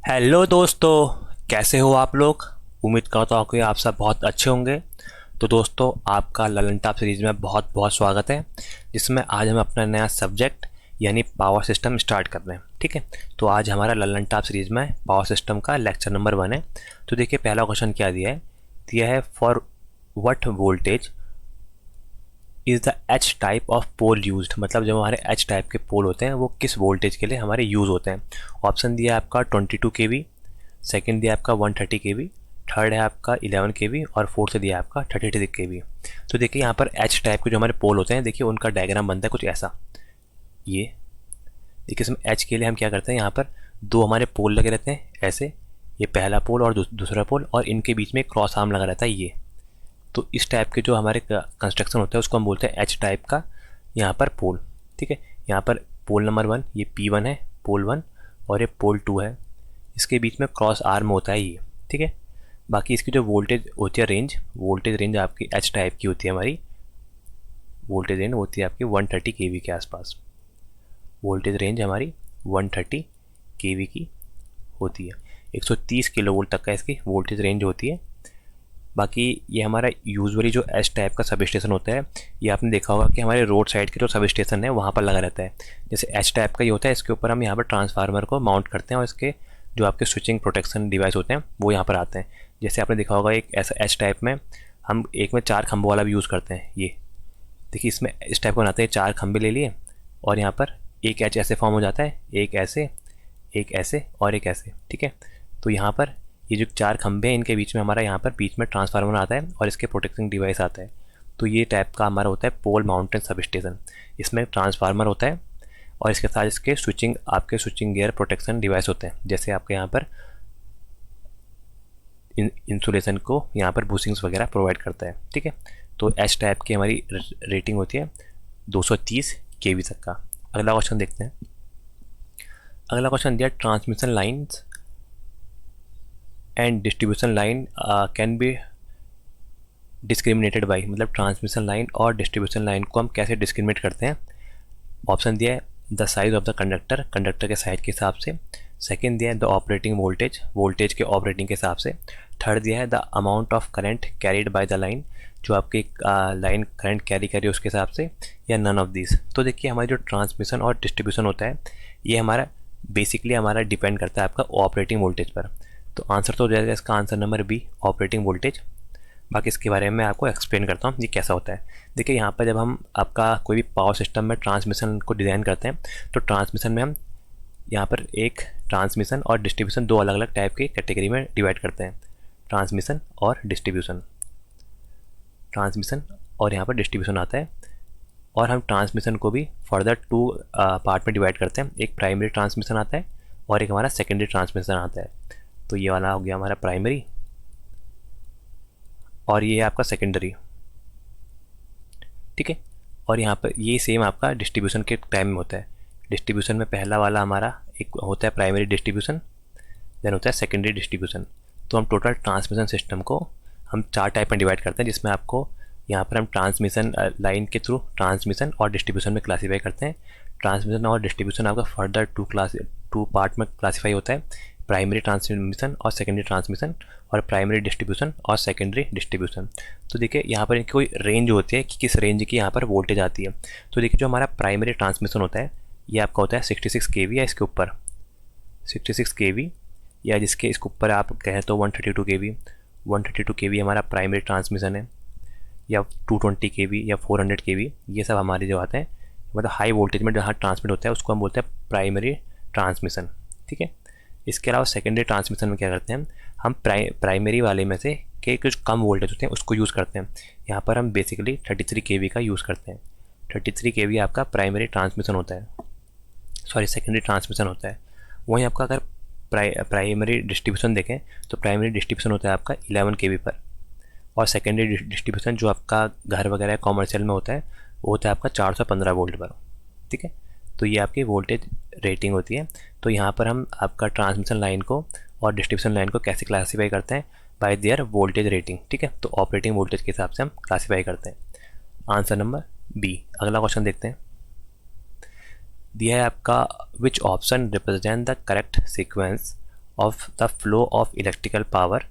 Hello दोस्तों, कैसे हो आप लोग। उम्मीद करता हूँ कि आप सब बहुत अच्छे होंगे। तो दोस्तों, आपका ललन टॉप सीरीज़ में बहुत बहुत स्वागत है, जिसमें आज हम अपना नया सब्जेक्ट यानी पावर सिस्टम स्टार्ट कर रहे हैं। ठीक है, तो आज हमारा ललन टॉप सीरीज़ में पावर सिस्टम का लेक्चर नंबर 1 है। तो देखिए, पहला क्वेश्चन क्या दिया है for what voltage is the H type of pole used. मतलब जो हमारे एच टाइप के पोल होते हैं वो किस वोल्टेज के लिए हमारे यूज़ होते हैं। ऑप्शन दिया है आपका 22 kV, सेकंड दिया आपका 130 kV, थर्ड है आपका 11 kV और फोर्थ दिया आपका 33 kV। तो देखिए यहाँ पर एच टाइप के जो हमारे पोल होते हैं, देखिए उनका डायग्राम बनता है कुछ ऐसा। ये देखिए, इसमें एच के लिए हम क्या करते हैं, यहाँ पर दो हमारे पोल लगे रहते हैं ऐसे, ये पहला पोल और दूसरा पोल, और इनके बीच में एक क्रॉस आर्म लगा रहता है ये। तो इस टाइप के जो हमारे कंस्ट्रक्शन होता है उसको हम बोलते हैं एच टाइप का यहाँ पर पोल। ठीक है, यहाँ पर पोल नंबर 1 ये P1 है, पोल 1, और ये पोल 2 है। इसके बीच में क्रॉस आर्म होता है ये। ठीक है, बाकी इसकी जो वोल्टेज होती है वोल्टेज रेंज आपकी एच टाइप की होती है। हमारी वोल्टेज रेंज होती है आपकी 130 kV के आसपास। वोल्टेज रेंज हमारी 130 kV की होती है। 130 किलो वोल्ट तक का इसकी वोल्टेज रेंज होती है। बाकी ये हमारा यूजुअली जो एच टाइप का सब स्टेशन होता है, ये आपने देखा होगा कि हमारे रोड साइड के जो सब स्टेशन है वहाँ पर लगा रहता है। जैसे एच टाइप का ये होता है, इसके ऊपर हम यहाँ पर ट्रांसफार्मर को माउंट करते हैं और इसके जो आपके स्विचिंग प्रोटेक्शन डिवाइस होते हैं वो यहाँ पर आते हैं। जैसे आपने देखा होगा एक ऐसा एच टाइप में हम एक में 4 खंभों वाला भी यूज़ करते हैं। ये देखिए, इसमें इस टाइप को बनाते हैं, 4 खंभे ले लिए और यहाँ पर एक एच ऐसे फॉर्म हो जाता है, एक ऐसे और एक ऐसे। ठीक है, तो यहाँ पर ये जो 4 खंभे हैं इनके बीच में हमारा यहाँ पर बीच में ट्रांसफार्मर आता है और इसके प्रोटेक्टिंग डिवाइस आता है। तो ये टाइप का हमारा होता है पोल माउंटेड सब स्टेशन। इसमें ट्रांसफार्मर होता है और इसके साथ इसके स्विचिंग गियर प्रोटेक्शन डिवाइस होते हैं। जैसे आपके यहाँ पर इंसुलेशन को यहाँ पर बूसिंग्स वगैरह प्रोवाइड करता है। ठीक है, तो एच टाइप की हमारी रेटिंग होती है 230 kV तक का। अगला क्वेश्चन देखते हैं। अगला क्वेश्चन दिया, transmission lines and distribution line can be discriminated by. मतलब ट्रांसमिशन लाइन और डिस्ट्रीब्यूशन लाइन को हम कैसे डिस्क्रिमिनेट करते हैं। ऑप्शन दिया है the size of the conductor के साइज के हिसाब से। सेकंड दिया है द ऑपरेटिंग वोल्टेज के ऑपरेटिंग के हिसाब से। थर्ड दिया है the amount of current carried by the line, जो आपकी लाइन करंट कैरी करी उसके हिसाब से, या नन ऑफ दिस। तो देखिए, हमारी जो ट्रांसमिशन और डिस्ट्रीब्यूशन होता है ये हमारा बेसिकली हमारा डिपेंड करता है आपका ऑपरेटिंग वोल्टेज पर। तो आंसर तो हो जाएगा इसका answer number B, operating voltage. बाकी इसके बारे में मैं आपको एक्सप्लेन करता हूँ ये कैसा होता है। देखिए, यहाँ पर जब हम आपका कोई भी पावर सिस्टम में ट्रांसमिशन को डिज़ाइन करते हैं तो ट्रांसमिशन में हम यहाँ पर एक ट्रांसमिशन और डिस्ट्रीब्यूशन दो अलग अलग टाइप की कैटेगरी में डिवाइड करते हैं। ट्रांसमिशन और डिस्ट्रीब्यूशन, ट्रांसमिशन और यहाँ पर डिस्ट्रीब्यूशन आता है। और हम ट्रांसमिशन को भी फर्दर 2 पार्ट में डिवाइड करते हैं। एक प्राइमरी ट्रांसमिशन आता है और एक हमारा सेकेंडरी ट्रांसमिशन आता है। तो ये वाला हो गया हमारा प्राइमरी और ये है आपका सेकेंडरी। ठीक है, और यहाँ पर ये सेम आपका डिस्ट्रीब्यूशन के टाइम में होता है। डिस्ट्रीब्यूशन में पहला वाला हमारा एक होता है प्राइमरी डिस्ट्रीब्यूशन, देन होता है सेकेंडरी डिस्ट्रीब्यूशन। तो हम टोटल ट्रांसमिशन सिस्टम को हम 4 टाइप में डिवाइड करते हैं, जिसमें आपको यहाँ पर हम ट्रांसमिशन लाइन के थ्रू ट्रांसमिशन और डिस्ट्रीब्यूशन में क्लासीफाई करते हैं। ट्रांसमिशन और डिस्ट्रीब्यूशन आपका फर्दर 2 पार्ट में क्लासीफाई होता है, प्राइमरी ट्रांसमिशन और सेकेंडरी ट्रांसमिशन, और प्राइमरी डिस्ट्रीब्यूशन और सेकेंडरी डिस्ट्रीब्यूशन। तो देखिए, यहाँ पर इनकी कोई रेंज होती है कि किस रेंज की यहाँ पर वोल्टेज आती है। तो देखिए, जो हमारा प्राइमरी ट्रांसमिशन होता है ये आपका होता है 66 kV या इसके ऊपर 66 kV, या जिसके इसके ऊपर आप कहें तो 132 kV हमारा प्राइमरी ट्रांसमिशन है, या 220 kV या 400 kV। ये सब हमारे जो आते हैं मतलब हाई वोल्टेज में जहाँ ट्रांसमिट होता है उसको हम बोलते हैं प्राइमरी ट्रांसमिशन। ठीक है, इसके अलावा सेकेंडरी ट्रांसमिशन में क्या करते हैं हम प्राइमरी वाले में से के कुछ कम वोल्टेज होते हैं उसको यूज़ करते हैं। यहाँ पर हम बेसिकली 33 kV का यूज़ करते हैं। 33 kV आपका प्राइमरी ट्रांसमिशन होता है, सॉरी सेकेंडरी ट्रांसमिशन होता है। वहीं आपका अगर प्राइमरी डिस्ट्रीब्यूशन देखें तो प्राइमरी डिस्ट्रीब्यूशन होता है आपका 11 kV पर, और सेकेंडरी डिस्ट्रीब्यूशन जो आपका घर वगैरह कॉमर्शियल में होता है वो होता है आपका 415 वोल्ट पर। ठीक है, तो ये आपकी वोल्टेज रेटिंग होती है। तो यहाँ पर हम आपका ट्रांसमिशन लाइन को और डिस्ट्रीब्यूशन लाइन को कैसे क्लासीफाई करते हैं, बाय देयर वोल्टेज रेटिंग। ठीक है, तो ऑपरेटिंग वोल्टेज के हिसाब से हम क्लासीफाई करते हैं। Answer number B. अगला क्वेश्चन देखते हैं। दिया है आपका, which option represent the correct sequence of the flow of electrical power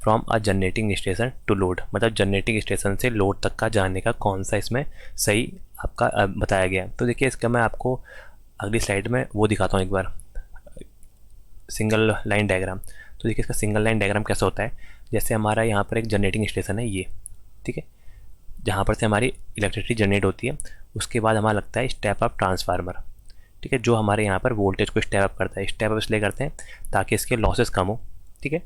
from a generating station to load, मतलब जनरेटिंग स्टेशन से लोड तक का जाने का कौन सा इसमें सही आपका बताया गया है। तो देखिए इसका मैं आपको अगली स्लाइड में वो दिखाता हूँ एक बार, सिंगल लाइन डायग्राम। तो देखिए इसका सिंगल लाइन डायग्राम कैसा होता है, जैसे हमारा यहाँ पर एक जनरेटिंग स्टेशन है ये, ठीक है, जहाँ पर से हमारी इलेक्ट्रिसिटी जनरेट होती है। उसके बाद हमारा लगता है स्टेप अप ट्रांसफार्मर, ठीक है, जो हमारे यहाँ पर वोल्टेज को स्टेप अप करता है। स्टेप अप इसलिए करते हैं ताकि इसके लॉसेस कम हो, ठीक है।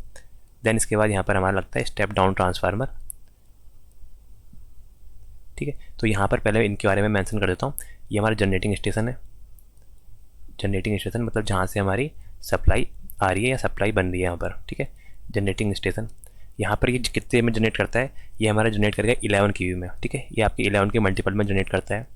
देन इसके बाद यहाँ पर हमारा लगता है स्टेप डाउन ट्रांसफार्मर, ठीक है। तो यहाँ पर पहले इनके बारे में मेंशन कर देता हूँ। ये हमारा जनरेटिंग स्टेशन है, जनरेटिंग स्टेशन मतलब जहाँ से हमारी सप्लाई आ रही है या सप्लाई बन रही है यहाँ पर, ठीक है, जनरेटिंग स्टेशन। यहाँ पर ये कितने में जनरेट करता है, ये हमारा जनरेट करेगा 11 केवी में, ठीक है। ये आपके 11 के मल्टीपल में जनरेट करता है,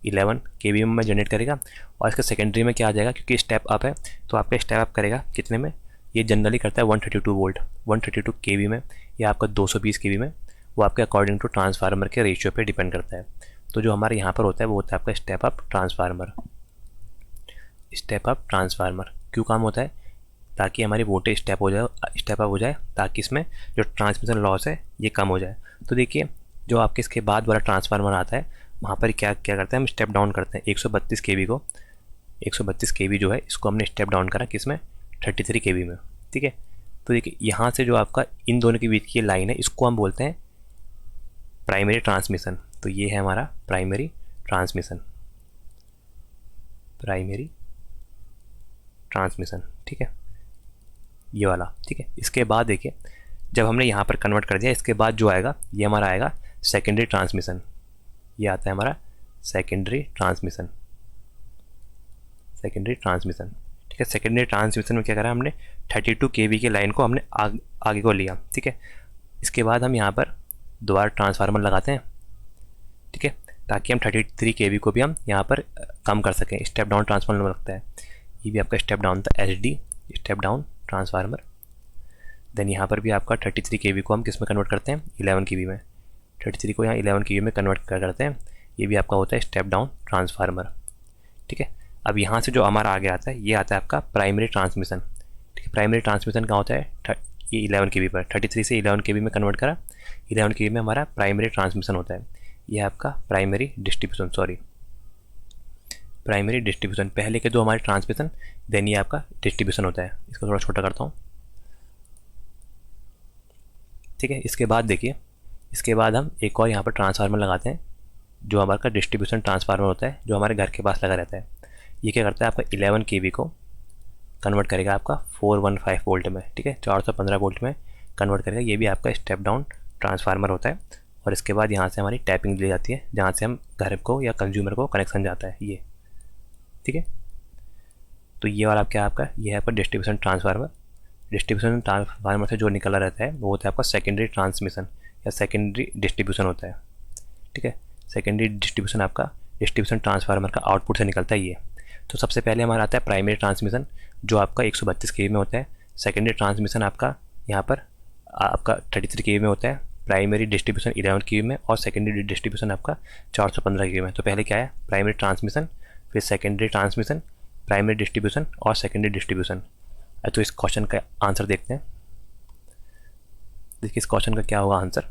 11 केवी में जनरेट करेगा। और इसका सेकेंडरी में क्या आ जाएगा, क्योंकि स्टेप अप है तो आपका स्टेप अप करेगा कितने में, ये जनरली करता है 132 वोल्ट, 132 केवी में, या आपका 220 केवी में। वो आपके अकॉर्डिंग टू ट्रांसफार्मर के रेशियो पे डिपेंड करता है। तो जो हमारे यहाँ पर होता है वो होता है आपका step up transformer. Step up transformer क्यों काम होता है, ताकि हमारी वोल्टेज स्टेप अप हो जाए, ताकि इसमें जो ट्रांसमिशन लॉस है ये कम हो जाए। तो देखिए जो आपके इसके बाद वाला ट्रांसफार्मर आता है वहाँ पर क्या क्या करते हैं, हम स्टेप डाउन करते हैं 132 केवी को, 132 केवी जो है इसको हमने स्टेप डाउन करा किसमें, 33 केवी में, ठीक है। तो देखिए यहाँ से जो आपका इन दोनों के बीच की लाइन है इसको हम बोलते हैं प्राइमरी ट्रांसमिशन। तो ये है हमारा प्राइमरी ट्रांसमिशन, प्राइमरी ट्रांसमिशन, ठीक है, ये वाला, ठीक है। इसके बाद देखिए जब हमने यहाँ पर कन्वर्ट कर दिया, इसके बाद जो आएगा ये हमारा आएगा सेकेंडरी ट्रांसमिशन। ये आता है हमारा सेकेंडरी ट्रांसमिशन, सेकेंडरी ट्रांसमिशन, ठीक है। सेकेंडरी ट्रांसमिशन में क्या करा हमने, 32 केवी की लाइन को हमने आगे को लिया, ठीक है। इसके बाद हम यहाँ पर दोबारा ट्रांसफार्मर लगाते हैं, ठीक है, ताकि हम 33 केवी को भी हम यहाँ पर कम कर सकें। स्टेप डाउन ट्रांसफार्मर लगता है, ये भी आपका स्टेप डाउन था, HD step down transformer. Then यहाँ पर भी आपका 33 केवी को हम किस में कन्वर्ट करते हैं, 11 केवी में, 33 को यहाँ 11 केवी में कन्वर्ट करते हैं। ये भी आपका होता है स्टेप डाउन ट्रांसफार्मर, ठीक है। अब यहाँ से जो हमारा आगे आता है ये आता है आपका प्राइमरी ट्रांसमिशन, ठीक है। प्राइमरी ट्रांसमिशन का होता है ये 11 केवी पर, 33 से 11 केवी में कन्वर्ट करा, 11 केवी में हमारा प्राइमरी ट्रांसमिशन होता है। ये आपका प्राइमरी डिस्ट्रीब्यूशन, प्राइमरी डिस्ट्रीब्यूशन, पहले के दो हमारे ट्रांसमिशन, देन ये आपका डिस्ट्रीब्यूशन होता है। इसको थोड़ा छोटा करता हूँ, ठीक है। इसके बाद देखिए, इसके बाद हम एक और यहाँ पर ट्रांसफार्मर लगाते हैं जो हमारा डिस्ट्रीब्यूशन ट्रांसफार्मर होता है, जो हमारे घर के पास लगा रहता है। ये क्या करता है, आपका 11 केवी को कन्वर्ट करेगा आपका 415 वोल्ट में, ठीक है, 415 वोल्ट में कन्वर्ट करेगा। ये भी आपका स्टेप डाउन ट्रांसफार्मर होता है। और इसके बाद यहाँ से हमारी टैपिंग ली जाती है, जहाँ से हम घर को या कंज्यूमर को कनेक्शन जाता है ये, ठीक है। तो ये वाला क्या आपका, ये है आपका डिस्ट्रीब्यूशन ट्रांसफार्मर। डिस्ट्रीब्यूशन ट्रांसफार्मर से जो निकला रहता है वो होता है आपका सेकेंडरी ट्रांसमिशन या सेकेंडरी डिस्ट्रीब्यूशन होता है, ठीक है। सेकेंडरी डिस्ट्रीब्यूशन आपका डिस्ट्रीब्यूशन ट्रांसफार्मर का आउटपुट से निकलता है ये। तो सबसे पहले हमारा आता है प्राइमरी ट्रांसमिशन जो आपका 132 केवी में होता है। सेकेंडरी ट्रांसमिशन आपका यहाँ पर आपका 33 केवी में होता है। प्राइमरी डिस्ट्रीब्यूशन 11 केवी में और सेकेंडरी डिस्ट्रीब्यूशन आपका 415 केवी में। तो पहले क्या है, प्राइमरी ट्रांसमिशन, फिर सेकेंडरी ट्रांसमिशन, प्राइमरी डिस्ट्रीब्यूशन और सेकेंडरी डिस्ट्रीब्यूशन। तो इस क्वेश्चन का आंसर देखते हैं। देखिए इस क्वेश्चन का क्या होगा आंसर।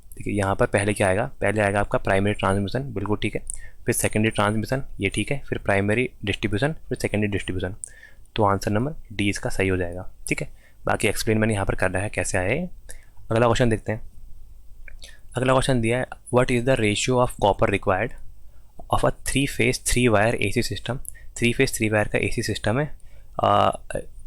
देखिए यहाँ पर पहले क्या आएगा, पहले आएगा आपका प्राइमरी ट्रांसमिशन, बिल्कुल ठीक है, फिर सेकेंडरी ट्रांसमिशन, ये ठीक है, फिर प्राइमरी डिस्ट्रीब्यूशन, फिर सेकेंडरी डिस्ट्रीब्यूशन। तो आंसर नंबर डी इसका सही हो जाएगा, ठीक है। बाकी एक्सप्लेन मैंने यहाँ पर कर रहा है कैसे आए। अगला क्वेश्चन देखते हैं। अगला क्वेश्चन दिया है, what is the ratio of copper required of a 3 phase 3 wire AC system. 3 phase 3 wire का AC सिस्टम है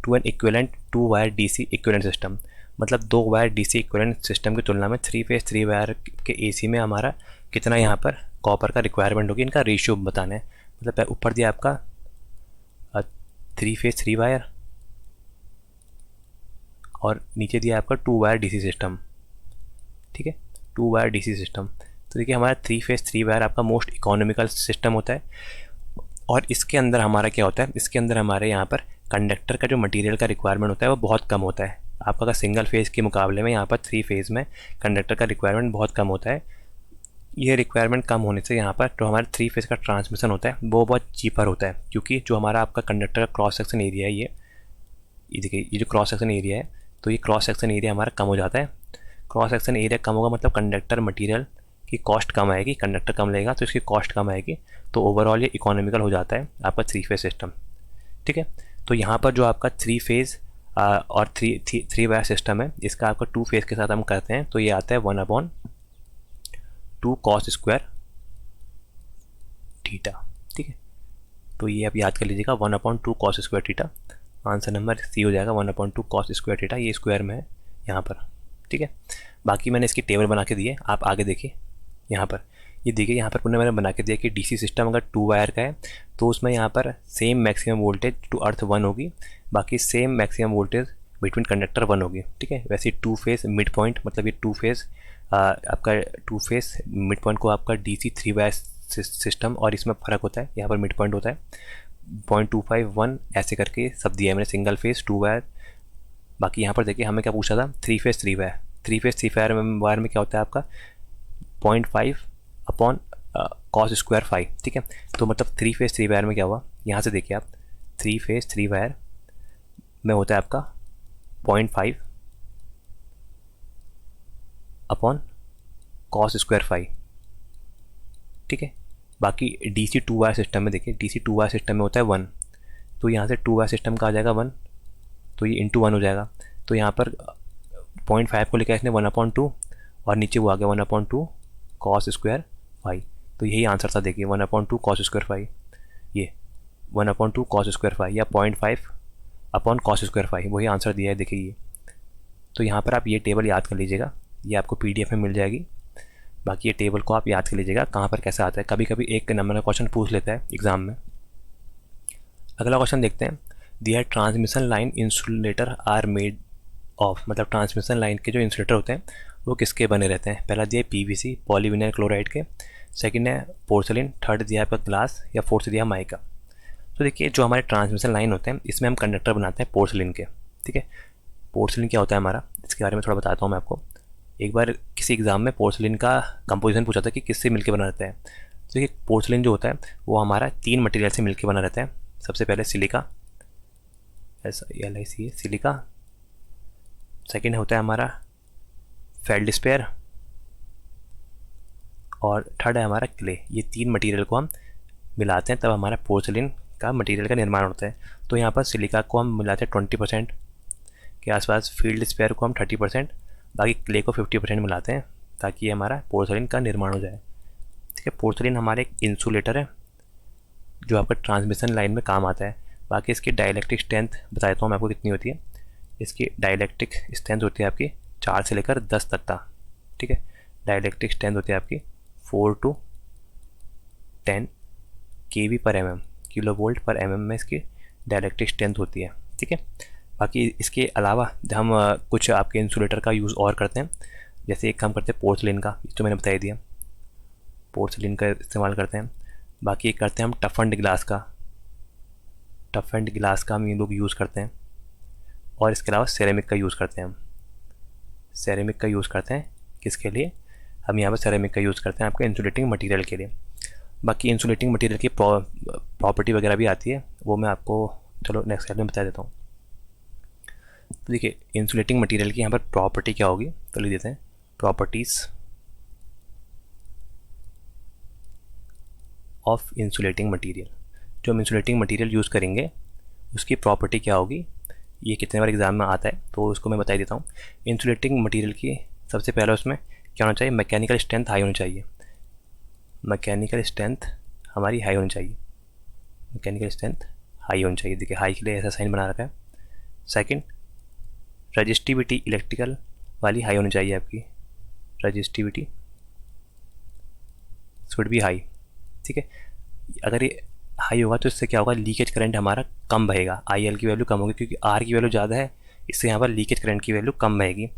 to an equivalent 2 wire DC equivalent system. मतलब 2 वायर DC इक्विवेलेंट सिस्टम की तुलना में 3 फेज 3 वायर के AC में हमारा कितना यहाँ पर कॉपर का रिक्वायरमेंट होगी, इनका रेशियो बताना है। मतलब ऊपर दिया आपका 3 फेज 3 वायर और नीचे दिया आपका 2 वायर DC सिस्टम, ठीक है, 2 वायर DC सिस्टम। तो देखिए हमारा 3 फेज 3 वायर आपका मोस्ट इकोनॉमिकल सिस्टम होता है। और इसके अंदर हमारा क्या होता है, इसके अंदर हमारे यहाँ पर कंडक्टर का जो मटेरियल का रिक्वायरमेंट होता है वो बहुत कम होता है। आपका सिंगल फेज़ के मुकाबले में यहाँ पर 3 फेज़ में कंडक्टर का रिक्वायरमेंट बहुत कम होता है। ये रिक्वायरमेंट कम होने से यहाँ पर जो हमारा 3 फेज़ का ट्रांसमिशन होता है वो बहुत चीपर होता है, क्योंकि जो हमारा आपका कंडक्टर का क्रॉस सेक्शन एरिया है ये देखिए ये जो क्रॉस सेक्शन एरिया है, तो ये क्रॉस सेक्शन एरिया हमारा कम हो जाता है। क्रॉस सेक्शन एरिया कम होगा मतलब कंडक्टर मटेरियल की कॉस्ट कम आएगी, कंडक्टर कम लेगा तो इसकी कॉस्ट कम आएगी, तो ओवरऑल ये इकोनॉमिकल हो जाता है आपका 3 फेज सिस्टम। ठीक है, तो यहाँ पर जो आपका 3 फेज और थ्री वायर सिस्टम है, इसका आपका 2 फेज के साथ हम करते हैं, तो ये आता है 1/2 कॉस स्क्वायर थीटा। ठीक है, तो ये आप याद कर लीजिएगा 1/2 cos square theta. Answer number C हो जाएगा 1/2 कॉस स्क्वायर थीटा, ये स्क्वायर में है यहाँ पर। ठीक है, बाकी मैंने इसकी टेबल बना के दी है, आप आगे देखिए। यहाँ पर ये देखिए, यहाँ पर पुनः मैंने बना के दिया कि डीसी सिस्टम अगर 2 वायर का है तो उसमें यहाँ पर same maximum voltage to earth 1 होगी, बाकी same maximum voltage between conductor 1 होगी। ठीक है, वैसे 2 फेज मिड पॉइंट, मतलब ये 2 फेज आपका 2 फेज मिड पॉइंट को आपका डीसी 3 वायर सिस्टम, और इसमें फ़र्क होता है, यहाँ पर मिड पॉइंट होता है 0.251 ऐसे करके सब दिया है मैंने, सिंगल फेज 2 वायर। बाकी यहाँ पर देखिए हमें क्या पूछा था, 3 फेज 3 वायर। 3 फेज 3 वायर में क्या होता है आपका 0.5 अपॉन कॉस स्क्वायर 5। ठीक है, तो मतलब 3 फेज 3 वायर में क्या हुआ, यहाँ से देखिए आप, 3 फेज 3 वायर में होता है आपका 0.5 अपॉन कॉस स्क्वायर 5। ठीक है, बाकी डीसी 2 वायर सिस्टम में देखिए, डीसी 2 वायर सिस्टम में होता है 1, तो यहाँ से 2 वायर सिस्टम का आ जाएगा 1, तो ये इंटू 1 हो जाएगा। तो यहाँ पर 0.5 को लिखा है इसने 1/2 और नीचे वो आ गया 1/2 कॉस स्क्वायर 5, तो यही आंसर था। देखिए 1/2 कॉस स्क्वायर 5, ये 1/2 कॉस स्क्वायर 5 या 0.5 अपॉन कॉस स्क्वायर 5, वही आंसर दिया है देखिए ये। तो यहाँ पर आप ये टेबल याद कर लीजिएगा, ये आपको पीडीएफ में मिल जाएगी। बाकी ये टेबल को आप याद कर लीजिएगा कहाँ पर कैसे आता है, कभी कभी एक नंबर का क्वेश्चन पूछ लेता है एग्जाम में। अगला क्वेश्चन देखते हैं, दिया transmission line insulator are made of, मतलब ट्रांसमिशन लाइन के जो इंसुलेटर होते हैं वो किसके बने रहते हैं। पहला दिया है पीवीसी पॉलीविनाइल क्लोराइड के, सेकंड है पोर्सलिन, थर्ड दिया है आपका ग्लास, या फोर्थ दिया माइका। तो देखिए जो हमारे ट्रांसमिशन लाइन होते हैं इसमें हम कंडक्टर बनाते हैं पोर्सलिन के। ठीक है, पोर्सलिन क्या होता है हमारा, इसके बारे में थोड़ा बताता हूँ मैं आपको। एक बार किसी एग्ज़ाम में पोर्सलिन का कंपोजिशन पूछा था कि किससे मिलकर बना रहता है। तो देखिए पोर्सलिन जो होता है वो हमारा 3 मटेरियल से मिलकर बना रहता है। सबसे पहले सिलिका, SiLiC सिलिका, सेकेंड होता है हमारा फेल्डस्पेयर, और थर्ड है हमारा क्ले। ये 3 मटेरियल को हम मिलाते हैं तब हमारा पोर्सलिन का मटेरियल का निर्माण होता है। तो यहाँ पर सिलिका को हम मिलाते हैं 20% के आसपास, फील्ड स्पेयर को हम 30%, बाकी क्ले को 50% मिलाते हैं ताकि ये हमारा पोर्सलिन का निर्माण हो जाए। ठीक है, पोर्सलिन हमारे एक इंसुलेटर है जो आपका ट्रांसमिशन लाइन में काम आता है। बाकी इसकी डाइलेक्ट्रिक स्ट्रेंथ बता देता हूँ मैं आपको कितनी होती है। इसकी डाइलेक्ट्रिक स्ट्रेंथ होती है आपकी 4 से लेकर 10 तक का। ठीक है, डाइलेक्ट्रिक स्ट्रेंथ होती है आपकी 4 to 10 kV/mm, किलो वोल्ट पर mm में इसकी डाइलेक्ट्रिक स्ट्रेंथ होती है। ठीक है, बाकी इसके अलावा हम कुछ आपके इंसुलेटर का यूज़ और करते हैं, जैसे एक काम करते हैं पोर्सलिन का, तो मैंने बता दिया पोर्सलिन का इस्तेमाल करते हैं। बाकी एक करते हैं हम टफन्ड ग्लास का, टफन्ड ग्लास का हम ये लोग यूज़ करते हैं, और इसके अलावा सेरेमिक का यूज़ करते हैं हम। सेरेमिक का यूज़ करते हैं किसके लिए, हम यहाँ पर सेरेमिक का यूज़ करते हैं आपके इंसुलेटिंग मटेरियल के लिए। बाकी इंसुलेटिंग मटेरियल की प्रॉपर्टी वगैरह भी आती है, वो मैं आपको चलो नेक्स्ट स्लाइड में बता देता हूँ। तो देखिए इंसुलेटिंग मटेरियल की यहाँ पर प्रॉपर्टी क्या होगी, तो लिख देते हैं प्रॉपर्टीज़ ऑफ इंसुलेटिंग मटेरियल। जो हम इंसुलेटिंग मटेरियल यूज़ करेंगे उसकी प्रॉपर्टी क्या होगी, ये कितने बार एग्जाम में आता है तो उसको मैं बता देता हूँ। इंसुलेटिंग मटेरियल की सबसे पहले उसमें क्या होना चाहिए, मैकेनिकल स्ट्रेंथ हाई होनी चाहिए। मैकेनिकल स्ट्रेंथ हमारी हाई होनी चाहिए, मैकेनिकल स्ट्रेंथ हाई होनी चाहिए। देखिए हाई के लिए ऐसा साइन बना रखा है। सेकंड, रजिस्टिविटी इलेक्ट्रिकल वाली हाई होनी चाहिए आपकी, रजिस्टिविटी शुड बी हाई। ठीक है, अगर ये हाई होगा तो इससे क्या होगा, लीकेज करंट हमारा कम बहेगा, IL की वैल्यू कम होगी क्योंकि R की वैल्यू ज़्यादा है, इससे यहाँ पर लीकेज करंट की वैल्यू कम बहेगी।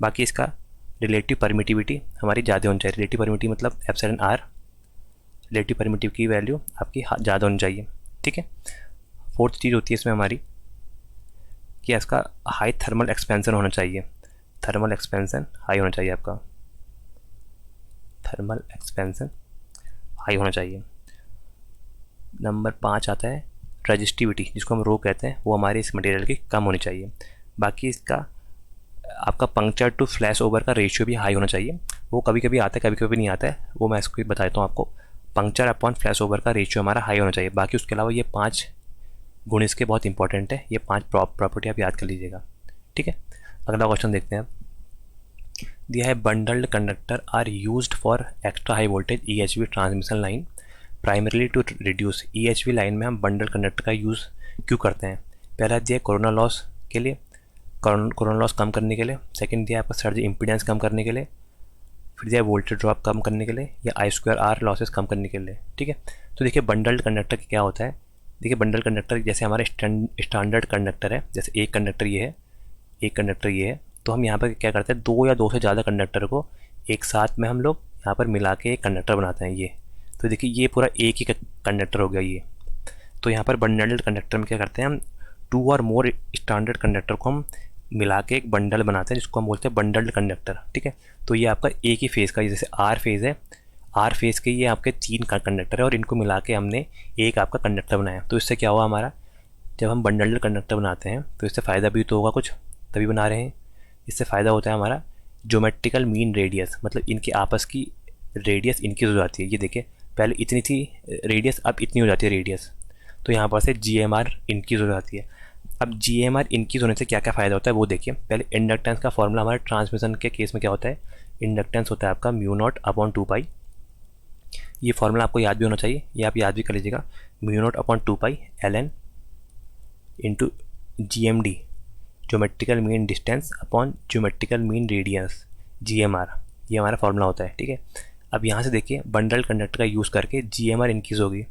बाकी इसका रिलेटिव परमिटिविटी हमारी ज़्यादा होनी चाहिए, रिलेटिव परमिटिविटी मतलब εr, रिलेटिव परमिटिव की वैल्यू आपकी ज़्यादा होनी चाहिए। ठीक है, फोर्थ चीज़ होती है इसमें हमारी कि इसका हाई थर्मल एक्सपेंसन होना चाहिए, थर्मल एक्सपेंसन हाई होना चाहिए आपका, थर्मल एक्सपेंसन हाई होना चाहिए। नंबर 5 आता है रजिस्टिविटी जिसको हम रो कहते हैं वो हमारे इस मटेरियल की कम होनी चाहिए। बाकी इसका आपका पंक्चर टू फ्लैश ओवर का रेशियो भी हाई होना चाहिए। वो कभी कभी आता है, कभी कभी नहीं आता है, वो मैं इसको बता देता हूँ आपको। पंक्चर अपॉन फ्लैश ओवर का रेशियो हमारा हाई होना चाहिए। बाकी उसके अलावा ये 5 गुण इसके बहुत इंपॉर्टेंट है, ये 5 प्रॉपर्टी आप याद कर लीजिएगा, ठीक है। अगला क्वेश्चन देखते हैं। दिया है bundled conductor are used for extra high voltage EHV transmission line primarily to reduce. EHV line में हम बंडल कंडक्टर का यूज़ क्यों करते हैं? पहला दिया कोरोना लॉस के लिए, कोरोना लॉस कम करने के लिए। सेकंड दिया आपका सर्ज इम्पीडेंस कम करने के लिए। फिर दिया वोल्टेज ड्रॉप कम करने के लिए, या I2R लॉसेस कम करने के लिए, ठीक है। तो देखिए बंडल्ड कंडक्टर क्या होता है। देखिए बंडल कंडक्टर जैसे हमारे स्टैंडर्ड कंडक्टर है, जैसे एक कंडक्टर ये है, एक कंडक्टर ये है, तो हम यहाँ पर क्या करते हैं 2 या 2 से ज़्यादा कंडक्टर को एक साथ में हम लोग यहाँ पर मिला के एक कंडक्टर बनाते हैं ये। तो देखिए ये पूरा एक ही कंडक्टर हो गया ये। तो यहाँ पर बंडल्ड कंडक्टर में क्या करते हैं हम 2 और मोर स्टैंडर्ड कंडक्टर को हम मिला के एक बंडल बनाते हैं जिसको हम बोलते हैं बंडल्ड कंडक्टर, ठीक है। तो ये आपका एक ही फेज़ का, जैसे R फेज़ है, R फेज़ के ये आपके 3 कंडक्टर है और इनको मिला के हमने एक आपका कंडक्टर बनाया। तो इससे क्या हुआ हमारा, जब हम बंडल्ड कंडक्टर बनाते हैं तो इससे फ़ायदा भी तो होगा कुछ, तभी बना रहे हैं। इससे फ़ायदा होता है हमारा ज्योमेट्रिकल मीन रेडियस, मतलब इनके आपस की रेडियस इनक्रीज हो जाती है। ये देखिए पहले इतनी थी रेडियस, अब इतनी हो जाती है रेडियस। तो यहाँ पर से GMR इनक्रीज हो जाती है। अब GMR इनक्रीज होने से क्या क्या फ़ायदा होता है वो देखिए। पहले इंडक्टेंस का फॉर्मूला हमारे ट्रांसमिशन के केस में क्या होता है, इंडक्टेंस होता है आपका μ0/2π। ये फॉर्मूला आपको याद भी होना चाहिए, ये आप याद भी कर लीजिएगा। μ0/2π ln into GMD geometrical mean distance upon geometrical mean radius GMR, ये हमारा फॉर्मूला होता है, ठीक है। अब यहाँ से देखिए बंडल कंडक्टर का यूज़ करके GMR इंक्रीज़ होगी।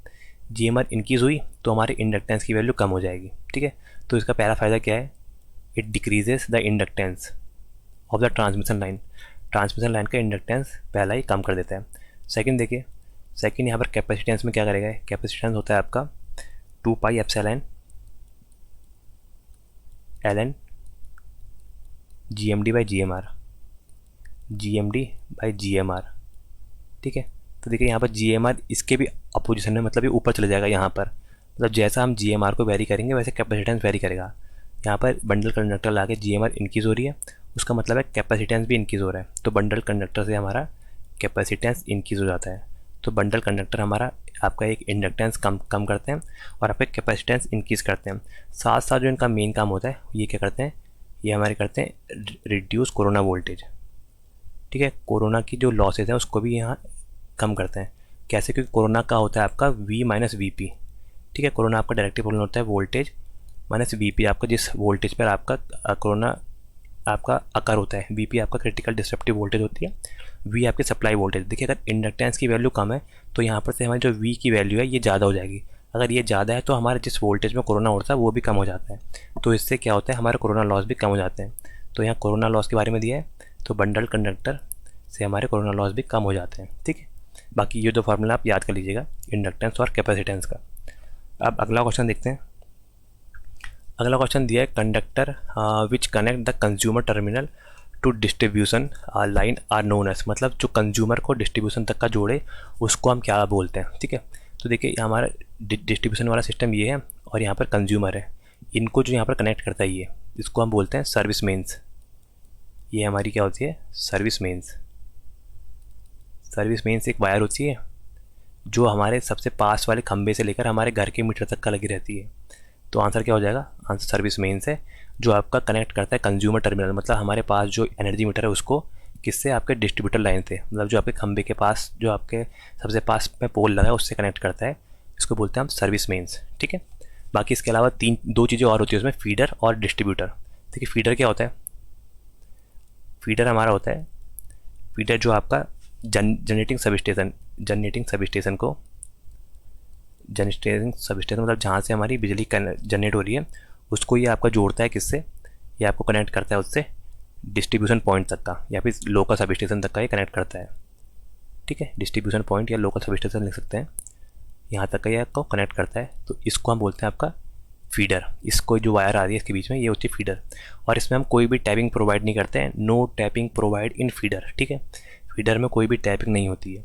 GMR इंक्रीज़ हुई तो हमारे इंडक्टेंस की वैल्यू कम हो जाएगी, ठीक है। तो इसका पहला फ़ायदा क्या है, it decreases the inductance of the transmission line. Transmission line का इंडक्टेंस पहला ही कम कर देता है। सेकंड देखिए, सेकंड यहाँ पर कैपेसिटेंस में क्या करेगा, कैपेसिटेंस होता है आपका 2π एप्सिलॉन ln GMD/GMR, GMD/GMR, ठीक है। तो देखिए यहाँ पर GMR इसके भी अपोजिशन में, मतलब ये ऊपर चले जाएगा यहाँ पर, मतलब जैसा हम GMR को वेरी करेंगे वैसे कैपेसिटेंस वेरी करेगा। यहाँ पर बंडल कंडक्टर ला के GMR इंक्रीज़ हो रही है, उसका मतलब है कैपेसिटेंस भी इंक्रीज़ हो रहा है। तो बंडल कंडक्टर से हमारा कैपेसिटेंस इंक्रीज़ हो जाता है। तो बंडल कंडक्टर हमारा आपका एक इंडक्टेंस कम करते हैं और आपका कैपेसिटेंस इंक्रीज़ करते हैं। साथ साथ जो इनका मेन काम होता है ये क्या करते हैं, ये हमारे करते हैं रिड्यूस कोरोना वोल्टेज, ठीक है। कोरोना की जो लॉसेज है उसको भी यहाँ कम करते हैं। कैसे, क्योंकि कोरोना का होता है आपका V-VP, ठीक है। कोरोना आपका डायरेक्टली बोलना होता है वोल्टेज माइनस VP, आपका जिस वोल्टेज पर आपका कोरोना आपका अकर होता है। VP आपका क्रिटिकल डिस्ट्रप्टिव वोल्टेज होती है, V आपकी सप्लाई वोल्टेज। देखिए अगर इंडक्टेंस की वैल्यू कम है तो यहाँ पर से हमारी जो V की वैल्यू है ये ज़्यादा हो जाएगी। अगर ये ज़्यादा है तो हमारे जिस वोल्टेज में कोरोना होता है वो भी कम हो जाता है। तो इससे क्या होता है, हमारे कोरोना लॉस भी कम हो जाते हैं। तो यहाँ कोरोना लॉस के बारे में दिया है, तो बंडल कंडक्टर से हमारे कोरोना लॉस भी कम हो जाते हैं, ठीक है। बाकी ये दो फार्मूला आप याद कर लीजिएगा, इंडक्टेंस और कैपेसिटेंस का। अब अगला क्वेश्चन देखते हैं। अगला क्वेश्चन दिया है conductor which connect the consumer terminal to distribution line are known as, मतलब जो कंज्यूमर को डिस्ट्रीब्यूशन तक का जोड़े उसको हम क्या बोलते हैं, ठीक है। तो देखिए हमारा डिस्ट्रीब्यूशन वाला सिस्टम ये है और यहाँ पर कंज्यूमर है, इनको जो यहाँ पर कनेक्ट करता है ये, इसको हम बोलते हैं सर्विस मेन्स। ये हमारी क्या होती है, सर्विस मेन्स। सर्विस मेन्स एक वायर होती है जो हमारे सबसे पास वाले खंबे से लेकर हमारे घर के मीटर तक का लगी रहती है। तो आंसर क्या हो जाएगा, आंसर सर्विस मेन्स है, जो आपका कनेक्ट करता है कंज्यूमर टर्मिनल, मतलब हमारे पास जो एनर्जी मीटर है उसको किससे, आपके डिस्ट्रीब्यूटर लाइन से, मतलब जो आपके खंबे के पास जो आपके सबसे पास में पोल लगा है उससे कनेक्ट करता है, इसको बोलते हैं हम सर्विस मेन्स, ठीक है। बाकी इसके अलावा दो चीज़ें और होती है उसमें, फीडर और डिस्ट्रीब्यूटर। देखिए फीडर क्या होता है, फीडर हमारा होता है, फीडर जो आपका जनरेटिंग सबस्टेशन मतलब जहाँ से हमारी बिजली जनरेट हो रही है उसको ये आपका जोड़ता है किससे, ये आपको कनेक्ट करता है उससे डिस्ट्रीब्यूशन पॉइंट तक का, या फिर लोकल सब स्टेशन तक का ये कनेक्ट करता है, ठीक है। डिस्ट्रीब्यूशन पॉइंट या लोकल सब स्टेशन लिख सकते हैं, यहाँ तक का ये आपको कनेक्ट करता है, तो इसको हम बोलते हैं आपका फीडर। इसको जो वायर आ रही है इसके बीच में ये होती है फीडर, और इसमें हम कोई भी टैपिंग प्रोवाइड नहीं करते हैं, no tapping provide in feeder, ठीक है। फीडर में कोई भी टैपिंग नहीं होती है।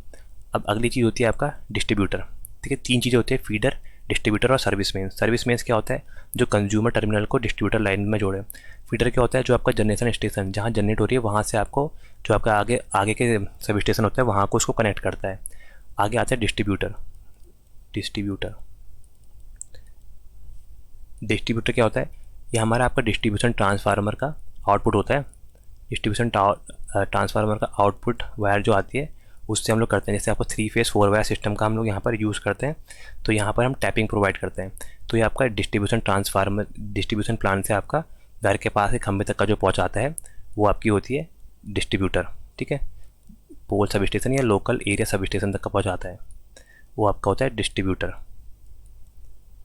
अब अगली चीज़ होती है आपका डिस्ट्रीब्यूटर, ठीक है। तीन चीज़ें होती है, फीडर, डिस्ट्रीब्यूटर और सर्विस मेंस। सर्विस मेंस क्या होता है, जो कंज्यूमर टर्मिनल को डिस्ट्रीब्यूटर लाइन में जोड़े। फीडर क्या होता है, जो आपका जनरेशन स्टेशन जहाँ जनरेट हो रही है वहाँ से आपको जो आपका आगे आगे के सब स्टेशन होता है वहाँ को उसको कनेक्ट करता है। आगे आता है डिस्ट्रीब्यूटर। डिस्ट्रीब्यूटर डिस्ट्रीब्यूटर क्या होता है, ये हमारा आपका डिस्ट्रीब्यूशन ट्रांसफार्मर का आउटपुट होता है। डिस्ट्रीब्यूशन ट्रांसफार्मर का आउटपुट वायर जो आती है उससे हम लोग करते हैं, जैसे आपको 3 फेज़ 4 वायर सिस्टम का हम लोग यहाँ पर यूज़ करते हैं, तो यहाँ पर हम टैपिंग प्रोवाइड करते हैं। तो ये आपका डिस्ट्रीब्यूशन ट्रांसफार्मर डिस्ट्रीब्यूशन प्लांट से आपका घर के पास के खंभे तक का जो पहुँचाता है वो आपकी होती है डिस्ट्रीब्यूटर। ठीक है, पोल सब स्टेशन या लोकल एरिया सब स्टेशन तक का पहुँचाता है वो आपका होता है डिस्ट्रीब्यूटर।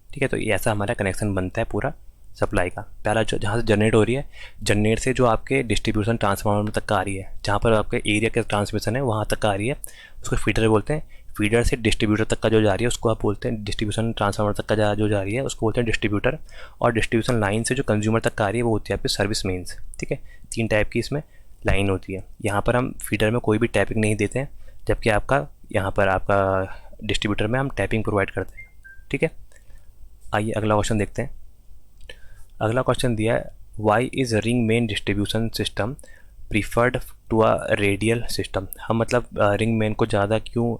ठीक है, तो ये ऐसा हमारा कनेक्शन बनता है पूरा सप्लाई का। पहला जो जहाँ से जनरेट हो रही है, जनरेट से जो आपके डिस्ट्रीब्यूशन ट्रांसफार्मर तक का आ रही है, जहाँ पर आपके एरिया के ट्रांसमिशन है वहाँ तक का आ रही है, उसको फीडर बोलते हैं। फीडर से डिस्ट्रीब्यूटर तक का जो जा रही है उसको आप बोलते हैं डिस्ट्रीब्यूशन ट्रांसफार्मर तक का जो जा रही है उसको बोलते हैं डिस्ट्रीब्यूटर। और डिस्ट्रीब्यूशन लाइन से जो कंज्यूमर तक का आ रही है वो होती है आपकी सर्विस मेंस। ठीक है, 3 टाइप की इसमें लाइन होती है। यहाँ पर हम फीडर में कोई भी टैपिंग नहीं देते हैं, जबकि आपका यहाँ पर आपका डिस्ट्रीब्यूटर में हम टैपिंग प्रोवाइड करते हैं। ठीक है, आइए अगला क्वेश्चन देखते हैं। अगला क्वेश्चन दिया है, why is ring main distribution system preferred to a radial system. हम मतलब रिंग मेन को ज़्यादा क्यों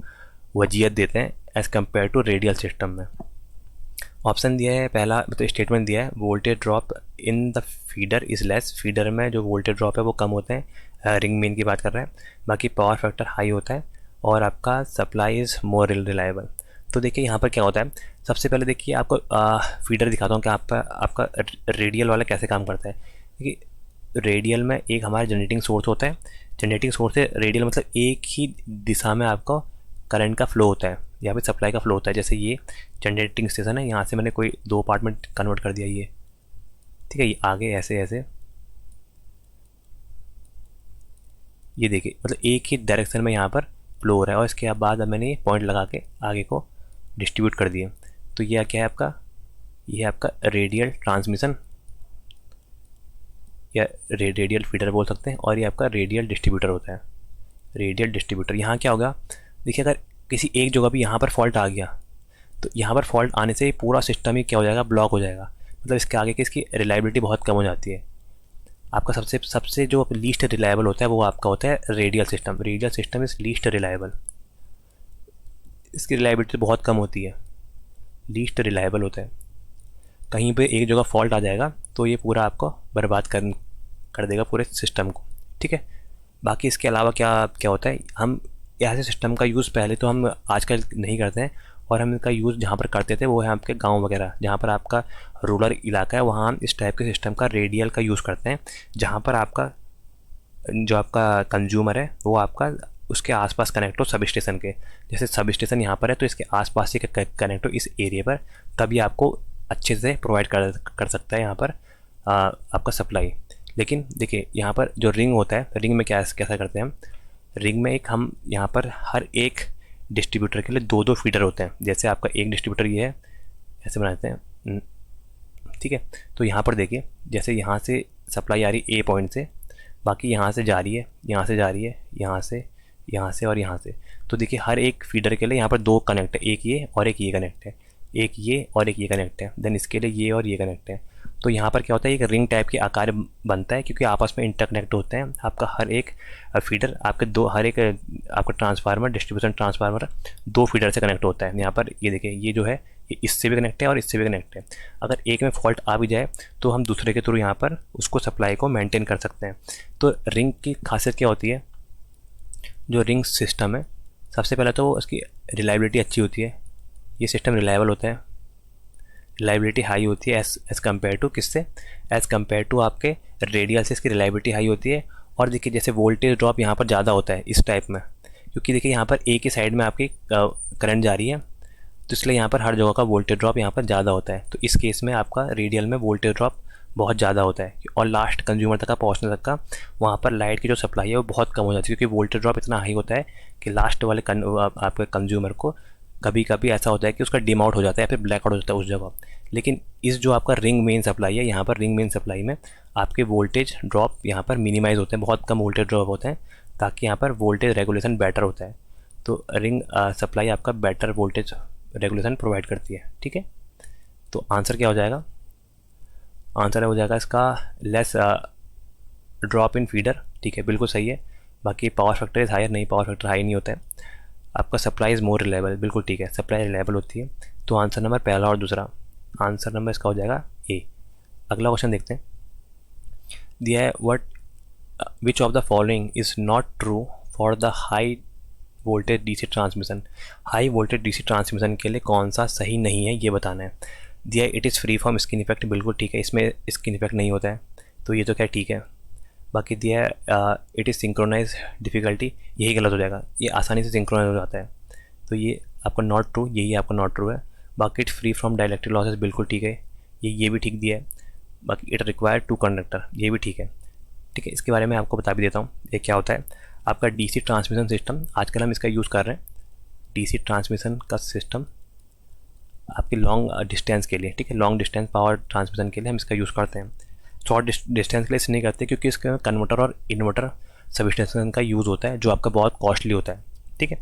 वजीयत देते हैं as compare to radial system में। ऑप्शन दिया है, पहला मतलब स्टेटमेंट दिया है, voltage drop in the feeder is less. Feeder में जो वोल्टेज ड्रॉप है वो कम होते हैं, रिंग मेन की बात कर रहे हैं। बाकी पावर फैक्टर हाई होता है और आपका सप्लाई इज़ मोर रिलायबल। तो देखिए यहाँ पर क्या होता है, सबसे पहले देखिए आपको फीडर दिखाता हूँ कि आपका रेडियल वाला कैसे काम करता है। देखिए रेडियल में एक हमारा जनरेटिंग सोर्स होता है। जनरेटिंग सोर्स है रेडियल मतलब एक ही दिशा में आपका करंट का फ्लो होता है, यहाँ पे सप्लाई का फ्लो होता है। जैसे ये जनरेटिंग स्टेशन है, यहाँ से मैंने कोई 2 पार्ट में कन्वर्ट कर दिया ये। ठीक है, ये आगे ऐसे ऐसे ये देखिए मतलब एक ही डायरेक्शन में यहाँ पर फ्लो हो रहा है और इसके बाद मैंने ये पॉइंट लगा के आगे को डिस्ट्रीब्यूट कर दिए। तो ये क्या है आपका, ये है आपका रेडियल ट्रांसमिशन या रेडियल फीडर बोल सकते हैं, और ये आपका रेडियल डिस्ट्रीब्यूटर होता है। रेडियल डिस्ट्रीब्यूटर यहाँ क्या होगा, देखिए अगर किसी एक जगह भी यहाँ पर फॉल्ट आ गया तो यहाँ पर फॉल्ट आने से पूरा सिस्टम ही क्या हो जाएगा, ब्लॉक हो जाएगा। मतलब इसके आगे की इसकी रिलायबिलिटी बहुत कम हो जाती है। आपका सबसे जो लीस्ट रिलायबल होता है वो आपका होता है radial system. Radial system is least reliable, इसकी रिलायबिलिटी बहुत कम होती है, लीस्ट रिलायबल होता है। कहीं पे एक जगह फॉल्ट आ जाएगा तो ये पूरा आपको बर्बाद कर देगा पूरे सिस्टम को। ठीक है, बाकी इसके अलावा क्या क्या होता है, हम ऐसे सिस्टम का यूज़ पहले तो हम आजकल नहीं करते हैं, और हम इनका यूज़ जहाँ पर करते थे वो है आपके गांव वगैरह, जहाँ पर आपका रूरल इलाका है वहाँ हम इस टाइप के सिस्टम का रेडियल का यूज़ करते हैं, जहाँ पर आपका जो आपका कंज्यूमर है वो आपका उसके आसपास कनेक्ट हो सब स्टेशन के। जैसे सब स्टेशन यहाँ पर है तो इसके आसपास ही कनेक्ट हो इस एरिया पर, तभी आपको अच्छे से प्रोवाइड कर सकता है यहाँ पर आपका सप्लाई। लेकिन देखिए यहाँ पर जो रिंग होता है, रिंग में कैसा करते हैं हम, रिंग में हम यहाँ पर हर एक डिस्ट्रीब्यूटर के लिए 2-2 फीडर होते हैं। जैसे आपका एक डिस्ट्रीब्यूटर ये है, ऐसे बनाते हैं। ठीक है, तो यहाँ पर देखिए जैसे यहाँ से सप्लाई आ रही है ए पॉइंट से, बाकी यहाँ से जा रही है, यहाँ से जा रही है, यहाँ से और यहाँ से। तो देखिए हर एक फीडर के लिए यहाँ पर 2 कनेक्ट है, एक ये और एक ये कनेक्ट है, एक ये और एक ये कनेक्ट है, देन इसके लिए ये और ये कनेक्ट है। तो यहाँ पर क्या होता है, एक रिंग टाइप के आकार बनता है क्योंकि आपस में इंटरकनेक्ट होते हैं। आपका हर एक फीडर आपके हर एक आपका ट्रांसफार्मर डिस्ट्रीब्यूशन ट्रांसफार्मर 2 फीडर से कनेक्ट होता है। यहाँ पर ये देखिए ये जो है ये इससे भी कनेक्ट है और इससे भी कनेक्ट है। अगर एक में फॉल्ट आ भी जाए तो हम दूसरे के थ्रू यहाँ पर उसको सप्लाई को मेंटेन कर सकते हैं। तो रिंग की खासियत क्या होती है, जो रिंग सिस्टम है सबसे पहले तो उसकी रिलायबिलिटी अच्छी होती है, ये सिस्टम रिलायबल होता है, रिलायबिलिटी हाई होती है एज़ कम्पेयर टू किससे, एज़ कम्पेयर टू आपके रेडियल से इसकी रिलायबिलिटी हाई होती है। और देखिए जैसे वोल्टेज ड्रॉप यहाँ पर ज़्यादा होता है इस टाइप में, क्योंकि देखिए यहाँ पर एक ही साइड में आपकी करंट जा रही है, तो इसलिए यहाँ पर हर जगह का वोल्टेज ड्रॉप यहाँ पर ज़्यादा होता है। तो इस केस में आपका रेडियल में वोल्टेज ड्रॉप बहुत ज़्यादा होता है और लास्ट कंज्यूमर तक का पहुँचने तक का वहाँ पर लाइट की जो सप्लाई है वो बहुत कम हो जाती है, क्योंकि वोल्टेज ड्रॉप इतना हाई होता है कि लास्ट वाले आपके कंज्यूमर को कभी कभी ऐसा होता है कि उसका डिम आउट हो जाता है या फिर ब्लैक आउट हो जाता है उस जगह। लेकिन इस जो आपका रिंग मेन सप्लाई है, यहाँ पर रिंग मेन सप्लाई में आपके वोल्टेज ड्रॉप यहाँ पर मिनिमाइज़ होते हैं, बहुत कम वोल्टेज ड्रॉप होते हैं, ताकि यहाँ पर वोल्टेज रेगुलेशन बेटर होता है। तो रिंग सप्लाई आपका बेटर वोल्टेज रेगुलेशन प्रोवाइड करती है। ठीक है। तो आंसर क्या हो जाएगा, आंसर हो जाएगा इसका लेस ड्रॉप इन फीडर। ठीक है, बिल्कुल सही है। बाकी पावर फैक्टर इज़ हायर, नहीं पावर फैक्टर हाई नहीं होता है। आपका सप्लाई इज़ मोर रिलायबल, बिल्कुल ठीक है, सप्लाई रिलायबल होती है। तो आंसर नंबर पहला और दूसरा, आंसर नंबर इसका हो जाएगा ए। अगला क्वेश्चन देखते हैं, दिया है what which of the following is not true for the high voltage DC transmission. High voltage DC transmission के लिए कौन सा सही नहीं है ये बताना है। दिया it is free from skin effect, बिल्कुल ठीक है, इसमें स्किन इफेक्ट नहीं होता है, तो ये तो क्या ठीक है। बाकी दिया है इट इज़ सिंक्रोनाइज डिफ़िकल्टी, यही गलत हो जाएगा, ये आसानी से सिंक्रोनाइज हो जाता है, तो ये आपका नॉट ट्रू, यही आपका नॉट ट्रू है। बाकी it free from dielectric losses, बिल्कुल ठीक है, ये भी ठीक दिया है। बाकी इट रिक्वायर टू कंडक्टर, ये भी ठीक है। ठीक है, इसके बारे में आपको बता भी देता हूँ ये क्या होता है। आपका डीसी ट्रांसमिशन सिस्टम, आजकल हम इसका यूज़ कर रहे हैं, डीसी ट्रांसमिशन का सिस्टम आपके लॉन्ग डिस्टेंस के लिए, ठीक है, लॉन्ग डिस्टेंस पावर ट्रांसमिशन के लिए हम इसका यूज़ करते हैं। शॉर्ट डिस्टेंस के लिए इसे नहीं करते, क्योंकि इसका कन्वर्टर और इन्वर्टर सबस्टेशन का यूज़ होता है, जो आपका बहुत कॉस्टली होता है। ठीक है,